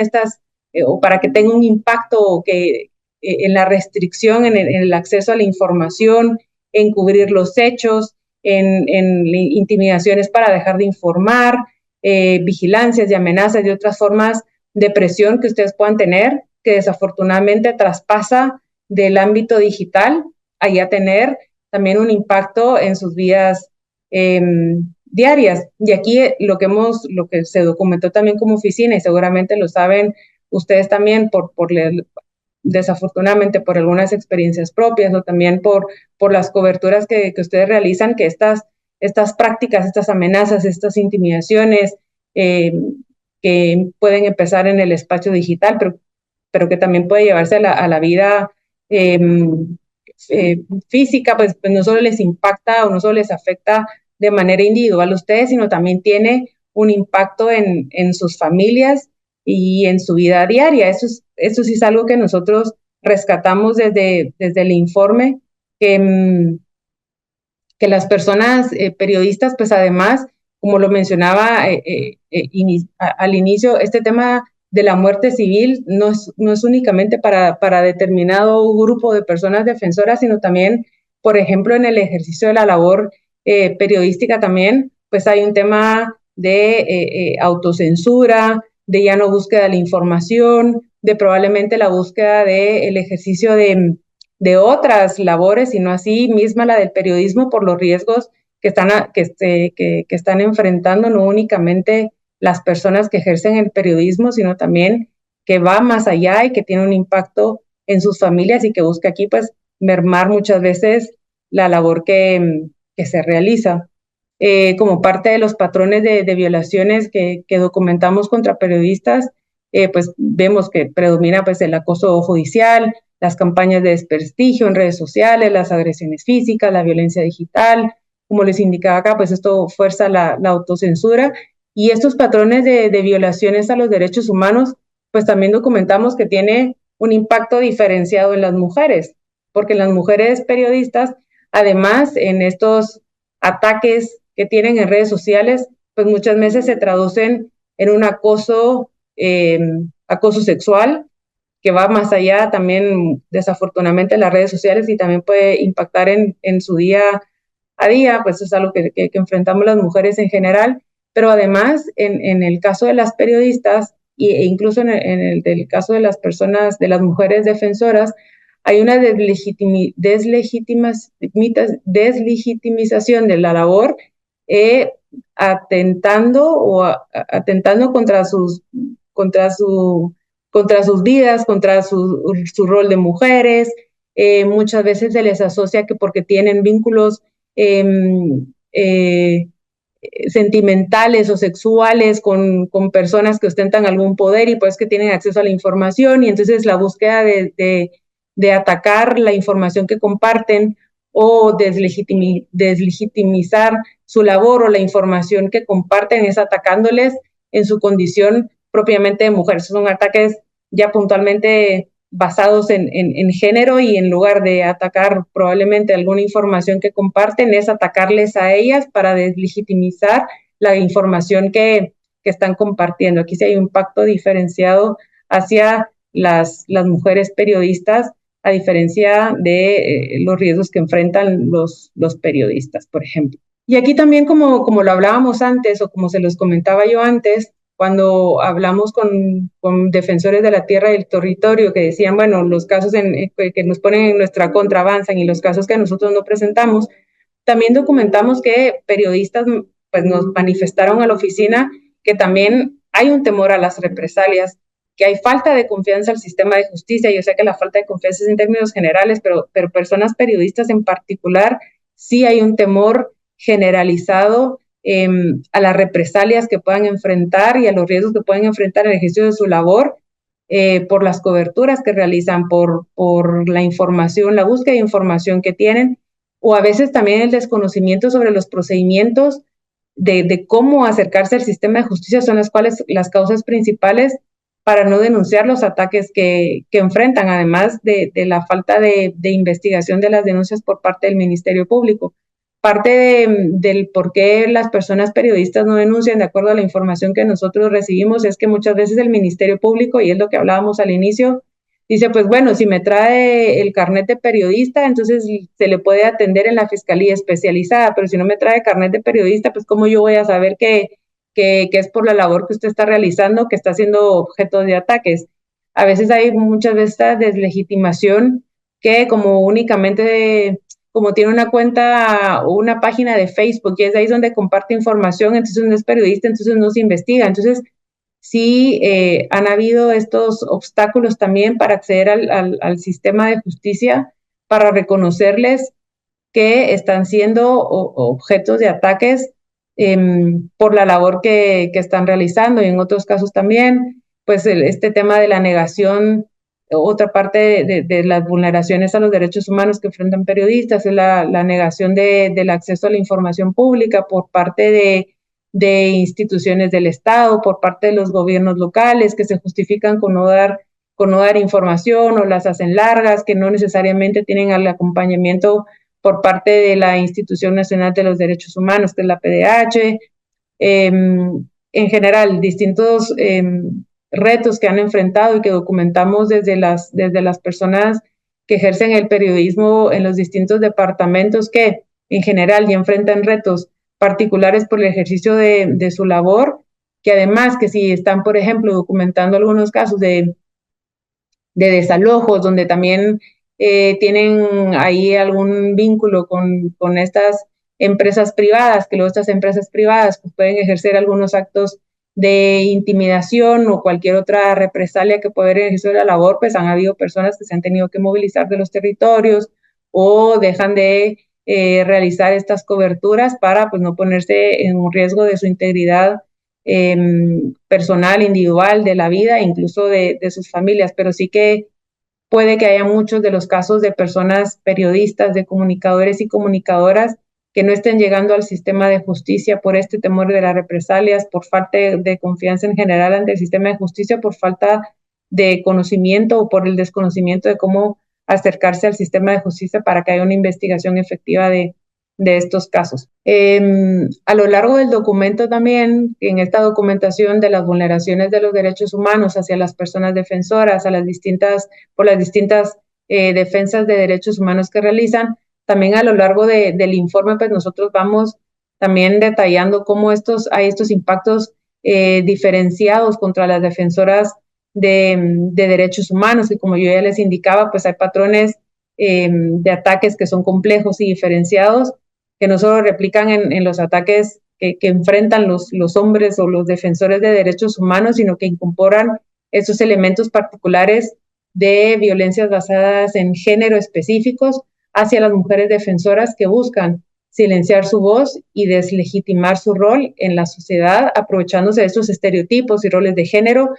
o para que tenga un impacto en la restricción, en el acceso a la información, en cubrir los hechos, en intimidaciones para dejar de informar, vigilancias y amenazas y otras formas de presión que ustedes puedan tener, que desafortunadamente traspasa del ámbito digital a tener también un impacto en sus vidas diarias. Y aquí lo que se documentó también como oficina, y seguramente lo saben ustedes también desafortunadamente por algunas experiencias propias o también por las coberturas que ustedes realizan, que estas prácticas, estas amenazas, estas intimidaciones que pueden empezar en el espacio digital, pero que también puede llevarse a la vida física, pues no solo les impacta o no solo les afecta de manera individual a ustedes, sino también tiene un impacto en sus familias y en su vida diaria. Eso sí es algo que nosotros rescatamos desde el informe que las personas periodistas, pues además, como lo mencionaba al inicio, este tema de la muerte civil no es únicamente para determinado grupo de personas defensoras, sino también, por ejemplo, en el ejercicio de la labor periodística también, pues hay un tema de autocensura, de ya no búsqueda de la información, de probablemente la búsqueda del ejercicio de otras labores, sino así misma la del periodismo por los riesgos que están enfrentando no únicamente las personas que ejercen el periodismo, sino también que va más allá y que tiene un impacto en sus familias y que busca aquí pues mermar muchas veces la labor que se realiza. Como parte de los patrones de violaciones que documentamos contra periodistas, pues vemos que predomina pues el acoso judicial, las campañas de desprestigio en redes sociales, las agresiones físicas, la violencia digital. Como les indicaba acá, pues esto fuerza la autocensura y estos patrones de violaciones a los derechos humanos, pues también documentamos que tiene un impacto diferenciado en las mujeres, porque las mujeres periodistas, además en estos ataques que tienen en redes sociales, pues muchas veces se traducen en un acoso sexual, que va más allá también, desafortunadamente, en las redes sociales y también puede impactar en su día a día, pues es algo que enfrentamos las mujeres en general, pero además en el caso de las periodistas e incluso en el del caso de las personas, de las mujeres defensoras, hay una deslegitimización de la labor, atentando contra sus vidas, contra su rol de mujeres. Muchas veces se les asocia que porque tienen vínculos eh, eh, sentimentales o sexuales con personas que ostentan algún poder y pues que tienen acceso a la información, y entonces la búsqueda de atacar la información que comparten o deslegitimizar su labor o la información que comparten es atacándoles en su condición propiamente de mujeres. Son ataques ya puntualmente basados en género, y en lugar de atacar probablemente alguna información que comparten, es atacarles a ellas para deslegitimizar la información que están compartiendo. Aquí sí hay un impacto diferenciado hacia las mujeres periodistas, a diferencia de los riesgos que enfrentan los periodistas, por ejemplo. Y aquí también, como lo hablábamos antes, o como se los comentaba yo antes, cuando hablamos con defensores de la tierra y del territorio que decían, bueno, los casos que nos ponen en nuestra contra avanzan y los casos que nosotros no presentamos, también documentamos que periodistas pues, nos manifestaron a la oficina que también hay un temor a las represalias, que hay falta de confianza al sistema de justicia. Yo sé que la falta de confianza es en términos generales, pero personas periodistas en particular, sí hay un temor generalizado a las represalias que puedan enfrentar y a los riesgos que pueden enfrentar en el ejercicio de su labor, por las coberturas que realizan, por la información, la búsqueda de información que tienen, o a veces también el desconocimiento sobre los procedimientos de cómo acercarse al sistema de justicia, son las causas principales para no denunciar los ataques que enfrentan, además de la falta de investigación de las denuncias por parte del Ministerio Público. Parte del por qué las personas periodistas no denuncian de acuerdo a la información que nosotros recibimos es que muchas veces el Ministerio Público, y es lo que hablábamos al inicio, dice, pues bueno, si me trae el carnet de periodista, entonces se le puede atender en la fiscalía especializada, pero si no me trae carnet de periodista, pues cómo yo voy a saber que es por la labor que usted está realizando, que está siendo objeto de ataques. A veces hay muchas veces esta deslegitimación que como únicamente como tiene una cuenta o una página de Facebook y es ahí donde comparte información, entonces no es periodista, entonces no se investiga. Entonces sí han habido estos obstáculos también para acceder al sistema de justicia, para reconocerles que están siendo objetos de ataques por la labor que están realizando, y en otros casos también, pues este tema de la negación, otra parte de las vulneraciones a los derechos humanos que enfrentan periodistas, es la negación del acceso a la información pública por parte de instituciones del Estado, por parte de los gobiernos locales, que se justifican con por no dar información o las hacen largas, que no necesariamente tienen el acompañamiento por parte de la Institución Nacional de los Derechos Humanos, que es la PDH. En general, distintos retos que han enfrentado y que documentamos desde las personas que ejercen el periodismo en los distintos departamentos que en general ya enfrentan retos particulares por el ejercicio de su labor, que además que si están, por ejemplo, documentando algunos casos de desalojos, donde también tienen ahí algún vínculo con estas empresas privadas, que luego estas empresas privadas pues, pueden ejercer algunos actos de intimidación o cualquier otra represalia que pueda haber ejercido la labor, pues han habido personas que se han tenido que movilizar de los territorios o dejan de realizar estas coberturas para pues no ponerse en un riesgo de su integridad personal, individual, de la vida, incluso de sus familias, pero sí que puede que haya muchos de los casos de personas periodistas, de comunicadores y comunicadoras que no estén llegando al sistema de justicia por este temor de las represalias, por falta de confianza en general ante el sistema de justicia, por falta de conocimiento o por el desconocimiento de cómo acercarse al sistema de justicia para que haya una investigación efectiva de estos casos. A lo largo del documento también, en esta documentación de las vulneraciones de los derechos humanos hacia las personas defensoras, por las distintas defensas de derechos humanos que realizan, también a lo largo del informe, pues nosotros vamos también detallando cómo hay estos impactos diferenciados contra las defensoras de derechos humanos, y como yo ya les indicaba, pues hay patrones de ataques que son complejos y diferenciados, que no solo replican en los ataques que enfrentan los hombres o los defensores de derechos humanos, sino que incorporan esos elementos particulares de violencias basadas en género específicos hacia las mujeres defensoras que buscan silenciar su voz y deslegitimar su rol en la sociedad, aprovechándose de estos estereotipos y roles de género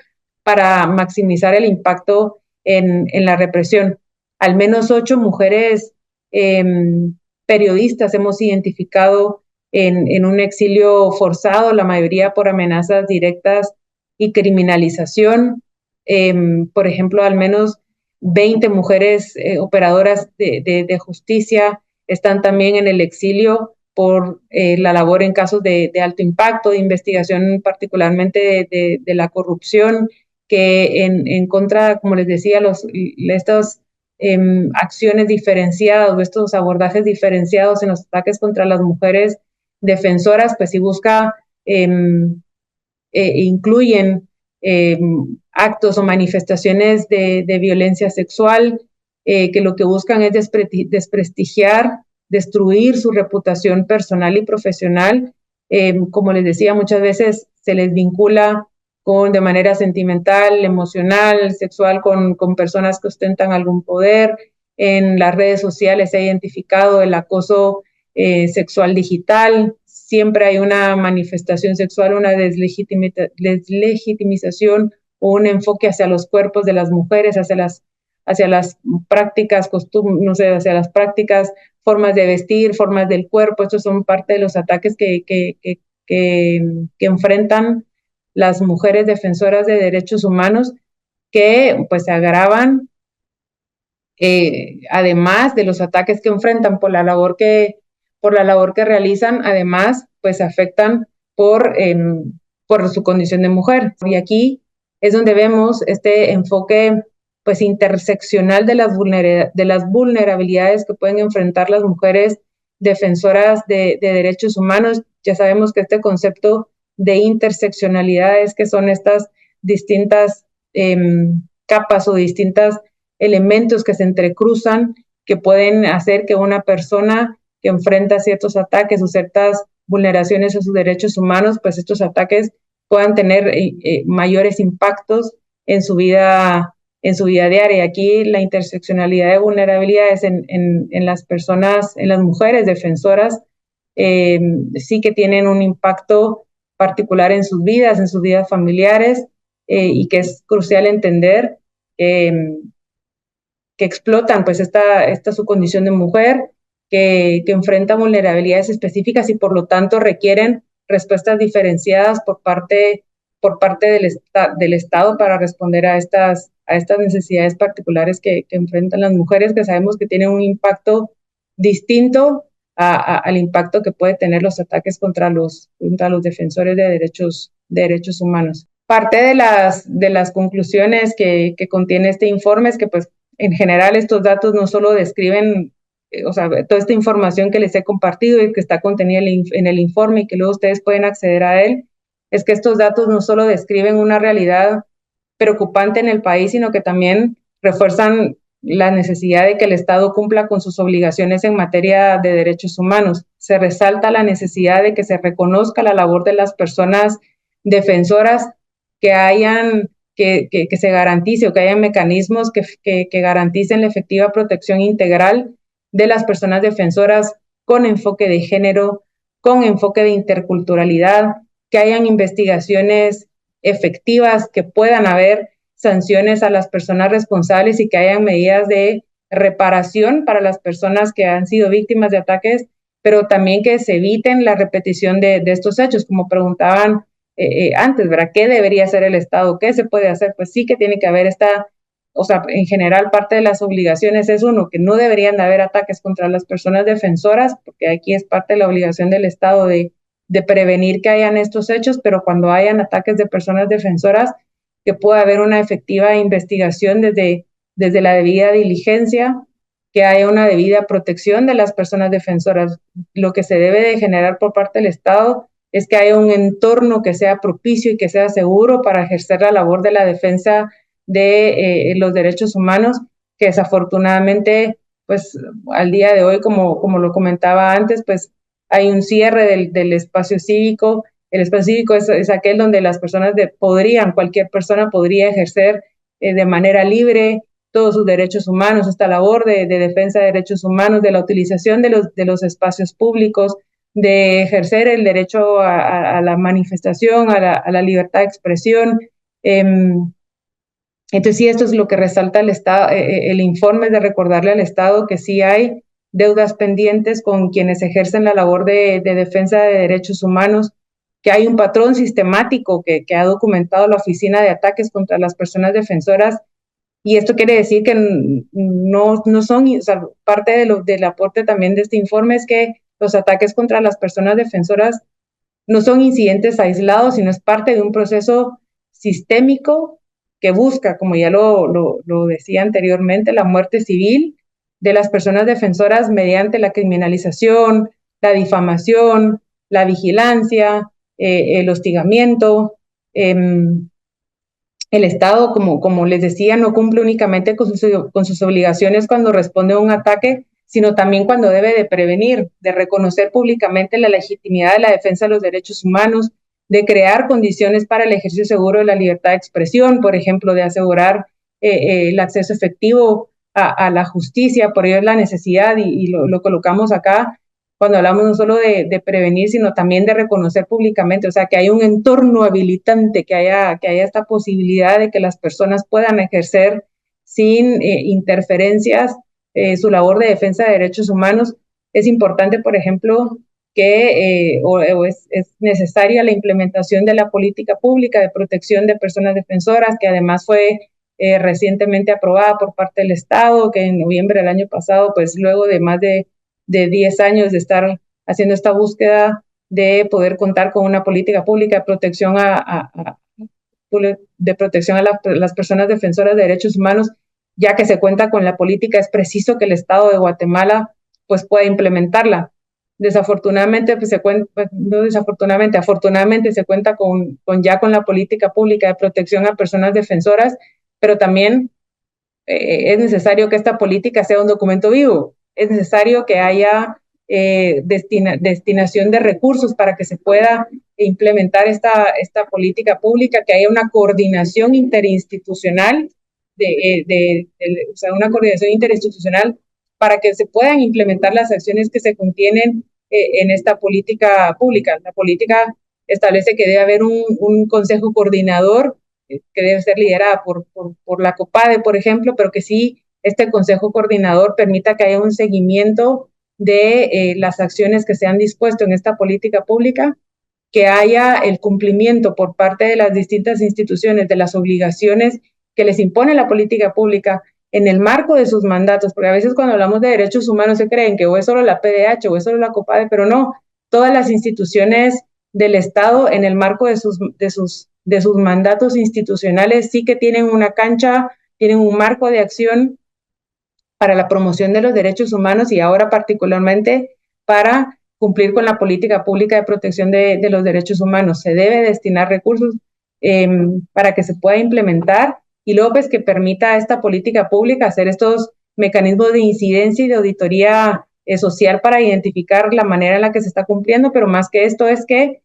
para maximizar el impacto en la represión. Al menos 8 mujeres periodistas hemos identificado en un exilio forzado, la mayoría por amenazas directas y criminalización. Por ejemplo, al menos 20 mujeres operadoras de justicia están también en el exilio por la labor en casos de alto impacto, de investigación particularmente de la corrupción, que en contra, como les decía, estos acciones diferenciadas o estos abordajes diferenciados en los ataques contra las mujeres defensoras, pues sí incluyen actos o manifestaciones de violencia sexual, que lo que buscan es desprestigiar, destruir su reputación personal y profesional. Como les decía, muchas veces se les vincula de manera sentimental, emocional, sexual con personas que ostentan algún poder. En las redes sociales se ha identificado el acoso sexual digital. Siempre hay una manifestación sexual, una deslegitimización o un enfoque hacia los cuerpos de las mujeres, hacia las prácticas, no sé, hacia las prácticas, formas de vestir, formas del cuerpo. Estos son parte de los ataques que enfrentan las mujeres defensoras de derechos humanos, que pues se agravan, además de los ataques que enfrentan por la labor que realizan, además pues afectan por su condición de mujer. Y aquí es donde vemos este enfoque pues interseccional de las vulnerabilidades que pueden enfrentar las mujeres defensoras de derechos humanos. Ya sabemos que este concepto de interseccionalidades, que son estas distintas capas o distintos elementos que se entrecruzan, que pueden hacer que una persona que enfrenta ciertos ataques o ciertas vulneraciones a sus derechos humanos, pues estos ataques puedan tener mayores impactos en su vida diaria. Y aquí la interseccionalidad de vulnerabilidades en las personas, en las mujeres defensoras, sí que tienen un impacto particular en sus vidas familiares, y que es crucial entender que explotan pues esta su condición de mujer, que enfrentan vulnerabilidades específicas y por lo tanto requieren respuestas diferenciadas por parte por parte del Estado para responder a estas necesidades particulares que enfrentan las mujeres, que sabemos que tienen un impacto distinto al impacto que puede tener los ataques contra los defensores de derechos humanos. Parte de las conclusiones que contiene este informe es que, pues, en general estos datos no solo describen, o sea, toda esta información que les he compartido y que está contenida en el informe y que luego ustedes pueden acceder a él, es que estos datos no solo describen una realidad preocupante en el país, sino que también refuerzan la necesidad de que el Estado cumpla con sus obligaciones en materia de derechos humanos. Se resalta la necesidad de que se reconozca la labor de las personas defensoras, que se garantice o que haya mecanismos que garanticen la efectiva protección integral de las personas defensoras con enfoque de género, con enfoque de interculturalidad, que hayan investigaciones efectivas, que puedan haber sanciones a las personas responsables y que hayan medidas de reparación para las personas que han sido víctimas de ataques, pero también que se eviten la repetición de estos hechos, como preguntaban antes, ¿verdad? ¿Qué debería hacer el Estado? ¿Qué se puede hacer? Pues sí que tiene que haber o sea, en general parte de las obligaciones es uno, que no deberían de haber ataques contra las personas defensoras, porque aquí es parte de la obligación del Estado de prevenir que hayan estos hechos, pero cuando hayan ataques de personas defensoras, que pueda haber una efectiva investigación desde la debida diligencia, que haya una debida protección de las personas defensoras. Lo que se debe de generar por parte del Estado es que haya un entorno que sea propicio y que sea seguro para ejercer la labor de la defensa de los derechos humanos, que desafortunadamente, pues al día de hoy, como lo comentaba antes, pues hay un cierre del espacio cívico. El espacio cívico es aquel donde las personas cualquier persona podría ejercer de manera libre todos sus derechos humanos, esta labor de defensa de derechos humanos, de la utilización de los espacios públicos, de ejercer el derecho a la manifestación, a la libertad de expresión. Entonces, sí, esto es lo que resalta el informe, de recordarle al Estado que sí hay deudas pendientes con quienes ejercen la labor de defensa de derechos humanos, que hay un patrón sistemático que ha documentado la Oficina de Ataques contra las Personas Defensoras, y esto quiere decir que no son, o sea, parte del aporte también de este informe es que los ataques contra las personas defensoras no son incidentes aislados, sino es parte de un proceso sistémico que busca, como ya lo decía anteriormente, la muerte civil de las personas defensoras mediante la criminalización, la difamación, la vigilancia, el hostigamiento. El Estado, como les decía, no cumple únicamente con sus obligaciones cuando responde a un ataque, sino también cuando debe de prevenir, de reconocer públicamente la legitimidad de la defensa de los derechos humanos, de crear condiciones para el ejercicio seguro de la libertad de expresión, por ejemplo, de asegurar el acceso efectivo a la justicia. Por ello es la necesidad, y lo colocamos acá, cuando hablamos no solo de prevenir, sino también de reconocer públicamente, o sea, que haya un entorno habilitante, que haya esta posibilidad de que las personas puedan ejercer sin interferencias su labor de defensa de derechos humanos. Es importante, por ejemplo, que es necesaria la implementación de la política pública de protección de personas defensoras, que además fue recientemente aprobada por parte del Estado, que en noviembre del año pasado, pues luego de más de 10 años de estar haciendo esta búsqueda de poder contar con una política pública de protección las personas defensoras de derechos humanos, ya que se cuenta con la política, es preciso que el Estado de Guatemala pues pueda implementarla. Desafortunadamente, afortunadamente se cuenta con la política pública de protección a personas defensoras, pero también es necesario que esta política sea un documento vivo. Es necesario que haya destinación de recursos para que se pueda implementar esta política pública, que haya una coordinación interinstitucional, o sea, una coordinación interinstitucional para que se puedan implementar las acciones que se contienen en esta política pública. La política establece que debe haber un consejo coordinador que debe ser liderada por la COPADE, por ejemplo, pero que sí este consejo coordinador permita que haya un seguimiento de las acciones que se han dispuesto en esta política pública, que haya el cumplimiento por parte de las distintas instituciones de las obligaciones que les impone la política pública en el marco de sus mandatos, porque a veces cuando hablamos de derechos humanos se creen que o es solo la PDH o es solo la COPADE, pero no, todas las instituciones del Estado en el marco de sus mandatos institucionales sí que tienen una cancha, tienen un marco de acción para la promoción de los derechos humanos y ahora particularmente para cumplir con la política pública de protección de los derechos humanos. Se debe destinar recursos para que se pueda implementar y luego pues que permita a esta política pública hacer estos mecanismos de incidencia y de auditoría social para identificar la manera en la que se está cumpliendo, pero más que esto es que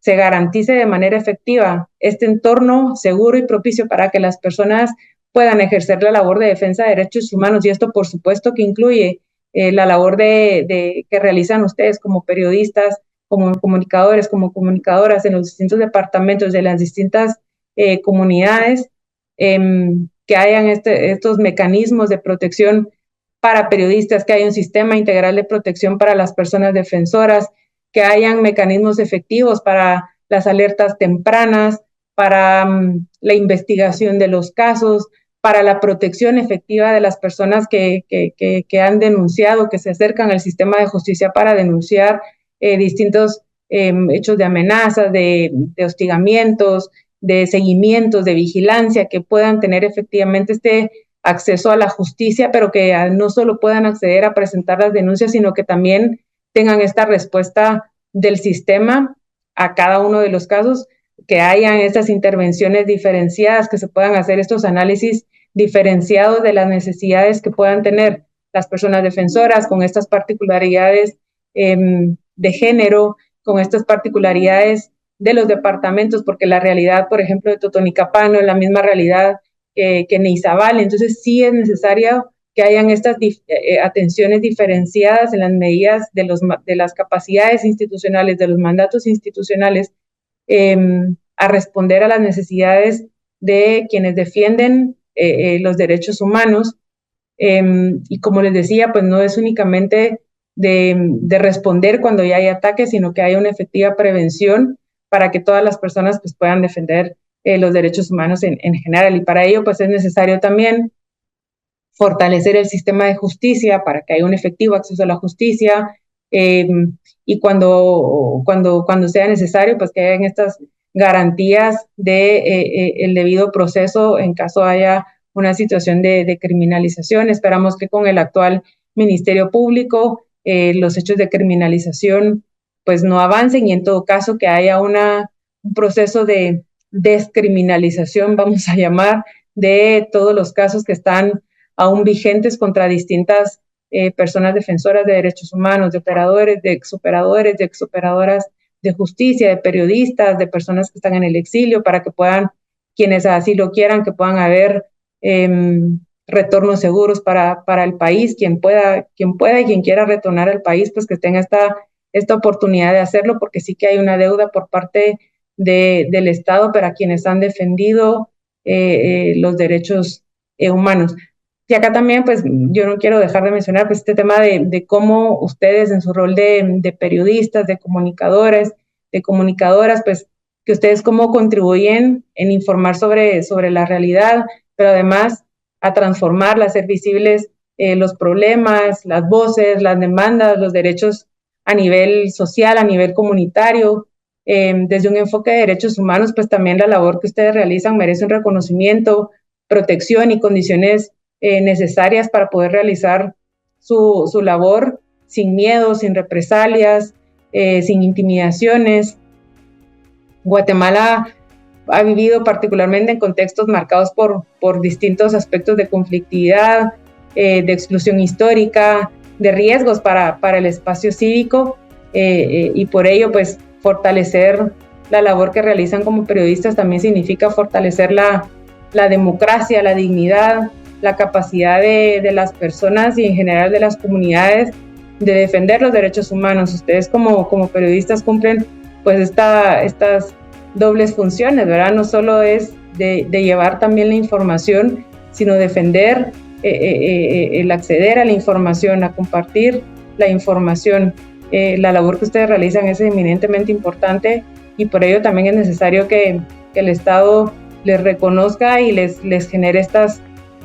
se garantice de manera efectiva este entorno seguro y propicio para que las personas puedan ejercer la labor de defensa de derechos humanos, y esto por supuesto que incluye la labor que realizan ustedes como periodistas, como comunicadores, como comunicadoras en los distintos departamentos de las distintas comunidades, que hayan estos mecanismos de protección para periodistas, que haya un sistema integral de protección para las personas defensoras, que hayan mecanismos efectivos para las alertas tempranas, para la investigación de los casos, para la protección efectiva de las personas que han denunciado, que se acercan al sistema de justicia para denunciar distintos hechos de amenazas, de hostigamientos, de seguimientos, de vigilancia, que puedan tener efectivamente este acceso a la justicia, pero que no solo puedan acceder a presentar las denuncias, sino que también tengan esta respuesta del sistema a cada uno de los casos, que hayan estas intervenciones diferenciadas, que se puedan hacer estos análisis diferenciados de las necesidades que puedan tener las personas defensoras con estas particularidades de género, con estas particularidades de los departamentos, porque la realidad, por ejemplo, de Totonicapán no es la misma realidad que en Izabal, entonces sí es necesario que hayan estas atenciones diferenciadas en las medidas de las capacidades institucionales, de los mandatos institucionales, a responder a las necesidades de quienes defienden los derechos humanos. Y como les decía, pues no es únicamente de responder cuando ya hay ataques, sino que haya una efectiva prevención para que todas las personas pues, puedan defender los derechos humanos en general. Y para ello pues es necesario también fortalecer el sistema de justicia para que haya un efectivo acceso a la justicia, y cuando sea necesario, pues que hayan estas garantías de el debido proceso en caso haya una situación de criminalización. Esperamos que con el actual Ministerio Público los hechos de criminalización pues no avancen y en todo caso que haya un proceso de descriminalización, vamos a llamar, de todos los casos que están aún vigentes contra distintas personas defensoras de derechos humanos, de operadores, de exoperadoras de justicia, de periodistas, de personas que están en el exilio, para que puedan, quienes así lo quieran, que puedan haber retornos seguros para el país, quien pueda y quien quiera retornar al país, pues que tenga esta oportunidad de hacerlo, porque sí que hay una deuda por parte del Estado para quienes han defendido los derechos humanos. Y acá también, pues, yo no quiero dejar de mencionar pues, este tema de cómo ustedes en su rol de periodistas, de comunicadores, de comunicadoras, pues, que ustedes cómo contribuyen en informar sobre la realidad, pero además a transformarla, a hacer visibles los problemas, las voces, las demandas, los derechos a nivel social, a nivel comunitario. Desde un enfoque de derechos humanos, pues también la labor que ustedes realizan merece un reconocimiento, protección y condiciones necesarias para poder realizar su labor sin miedo, sin represalias, sin intimidaciones. Guatemala ha vivido particularmente en contextos marcados por distintos aspectos de conflictividad, de exclusión histórica, de riesgos para el espacio cívico, y por ello pues fortalecer la labor que realizan como periodistas también significa fortalecer la democracia, la dignidad, la capacidad de las personas y en general de las comunidades de defender los derechos humanos. Ustedes como periodistas cumplen pues estas dobles funciones, ¿verdad? No solo es de llevar también la información, sino defender el acceder a la información, a compartir la información. la labor que ustedes realizan es eminentemente importante y por ello también es necesario que el Estado les reconozca y les genere estas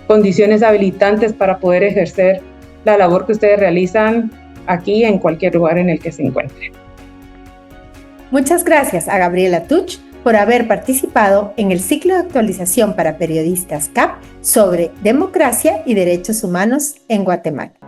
condiciones habilitantes para poder ejercer la labor que ustedes realizan aquí en cualquier lugar en el que se encuentren. Muchas gracias a Gabriela Tuch por haber participado en el ciclo de actualización para periodistas CAP sobre democracia y derechos humanos en Guatemala.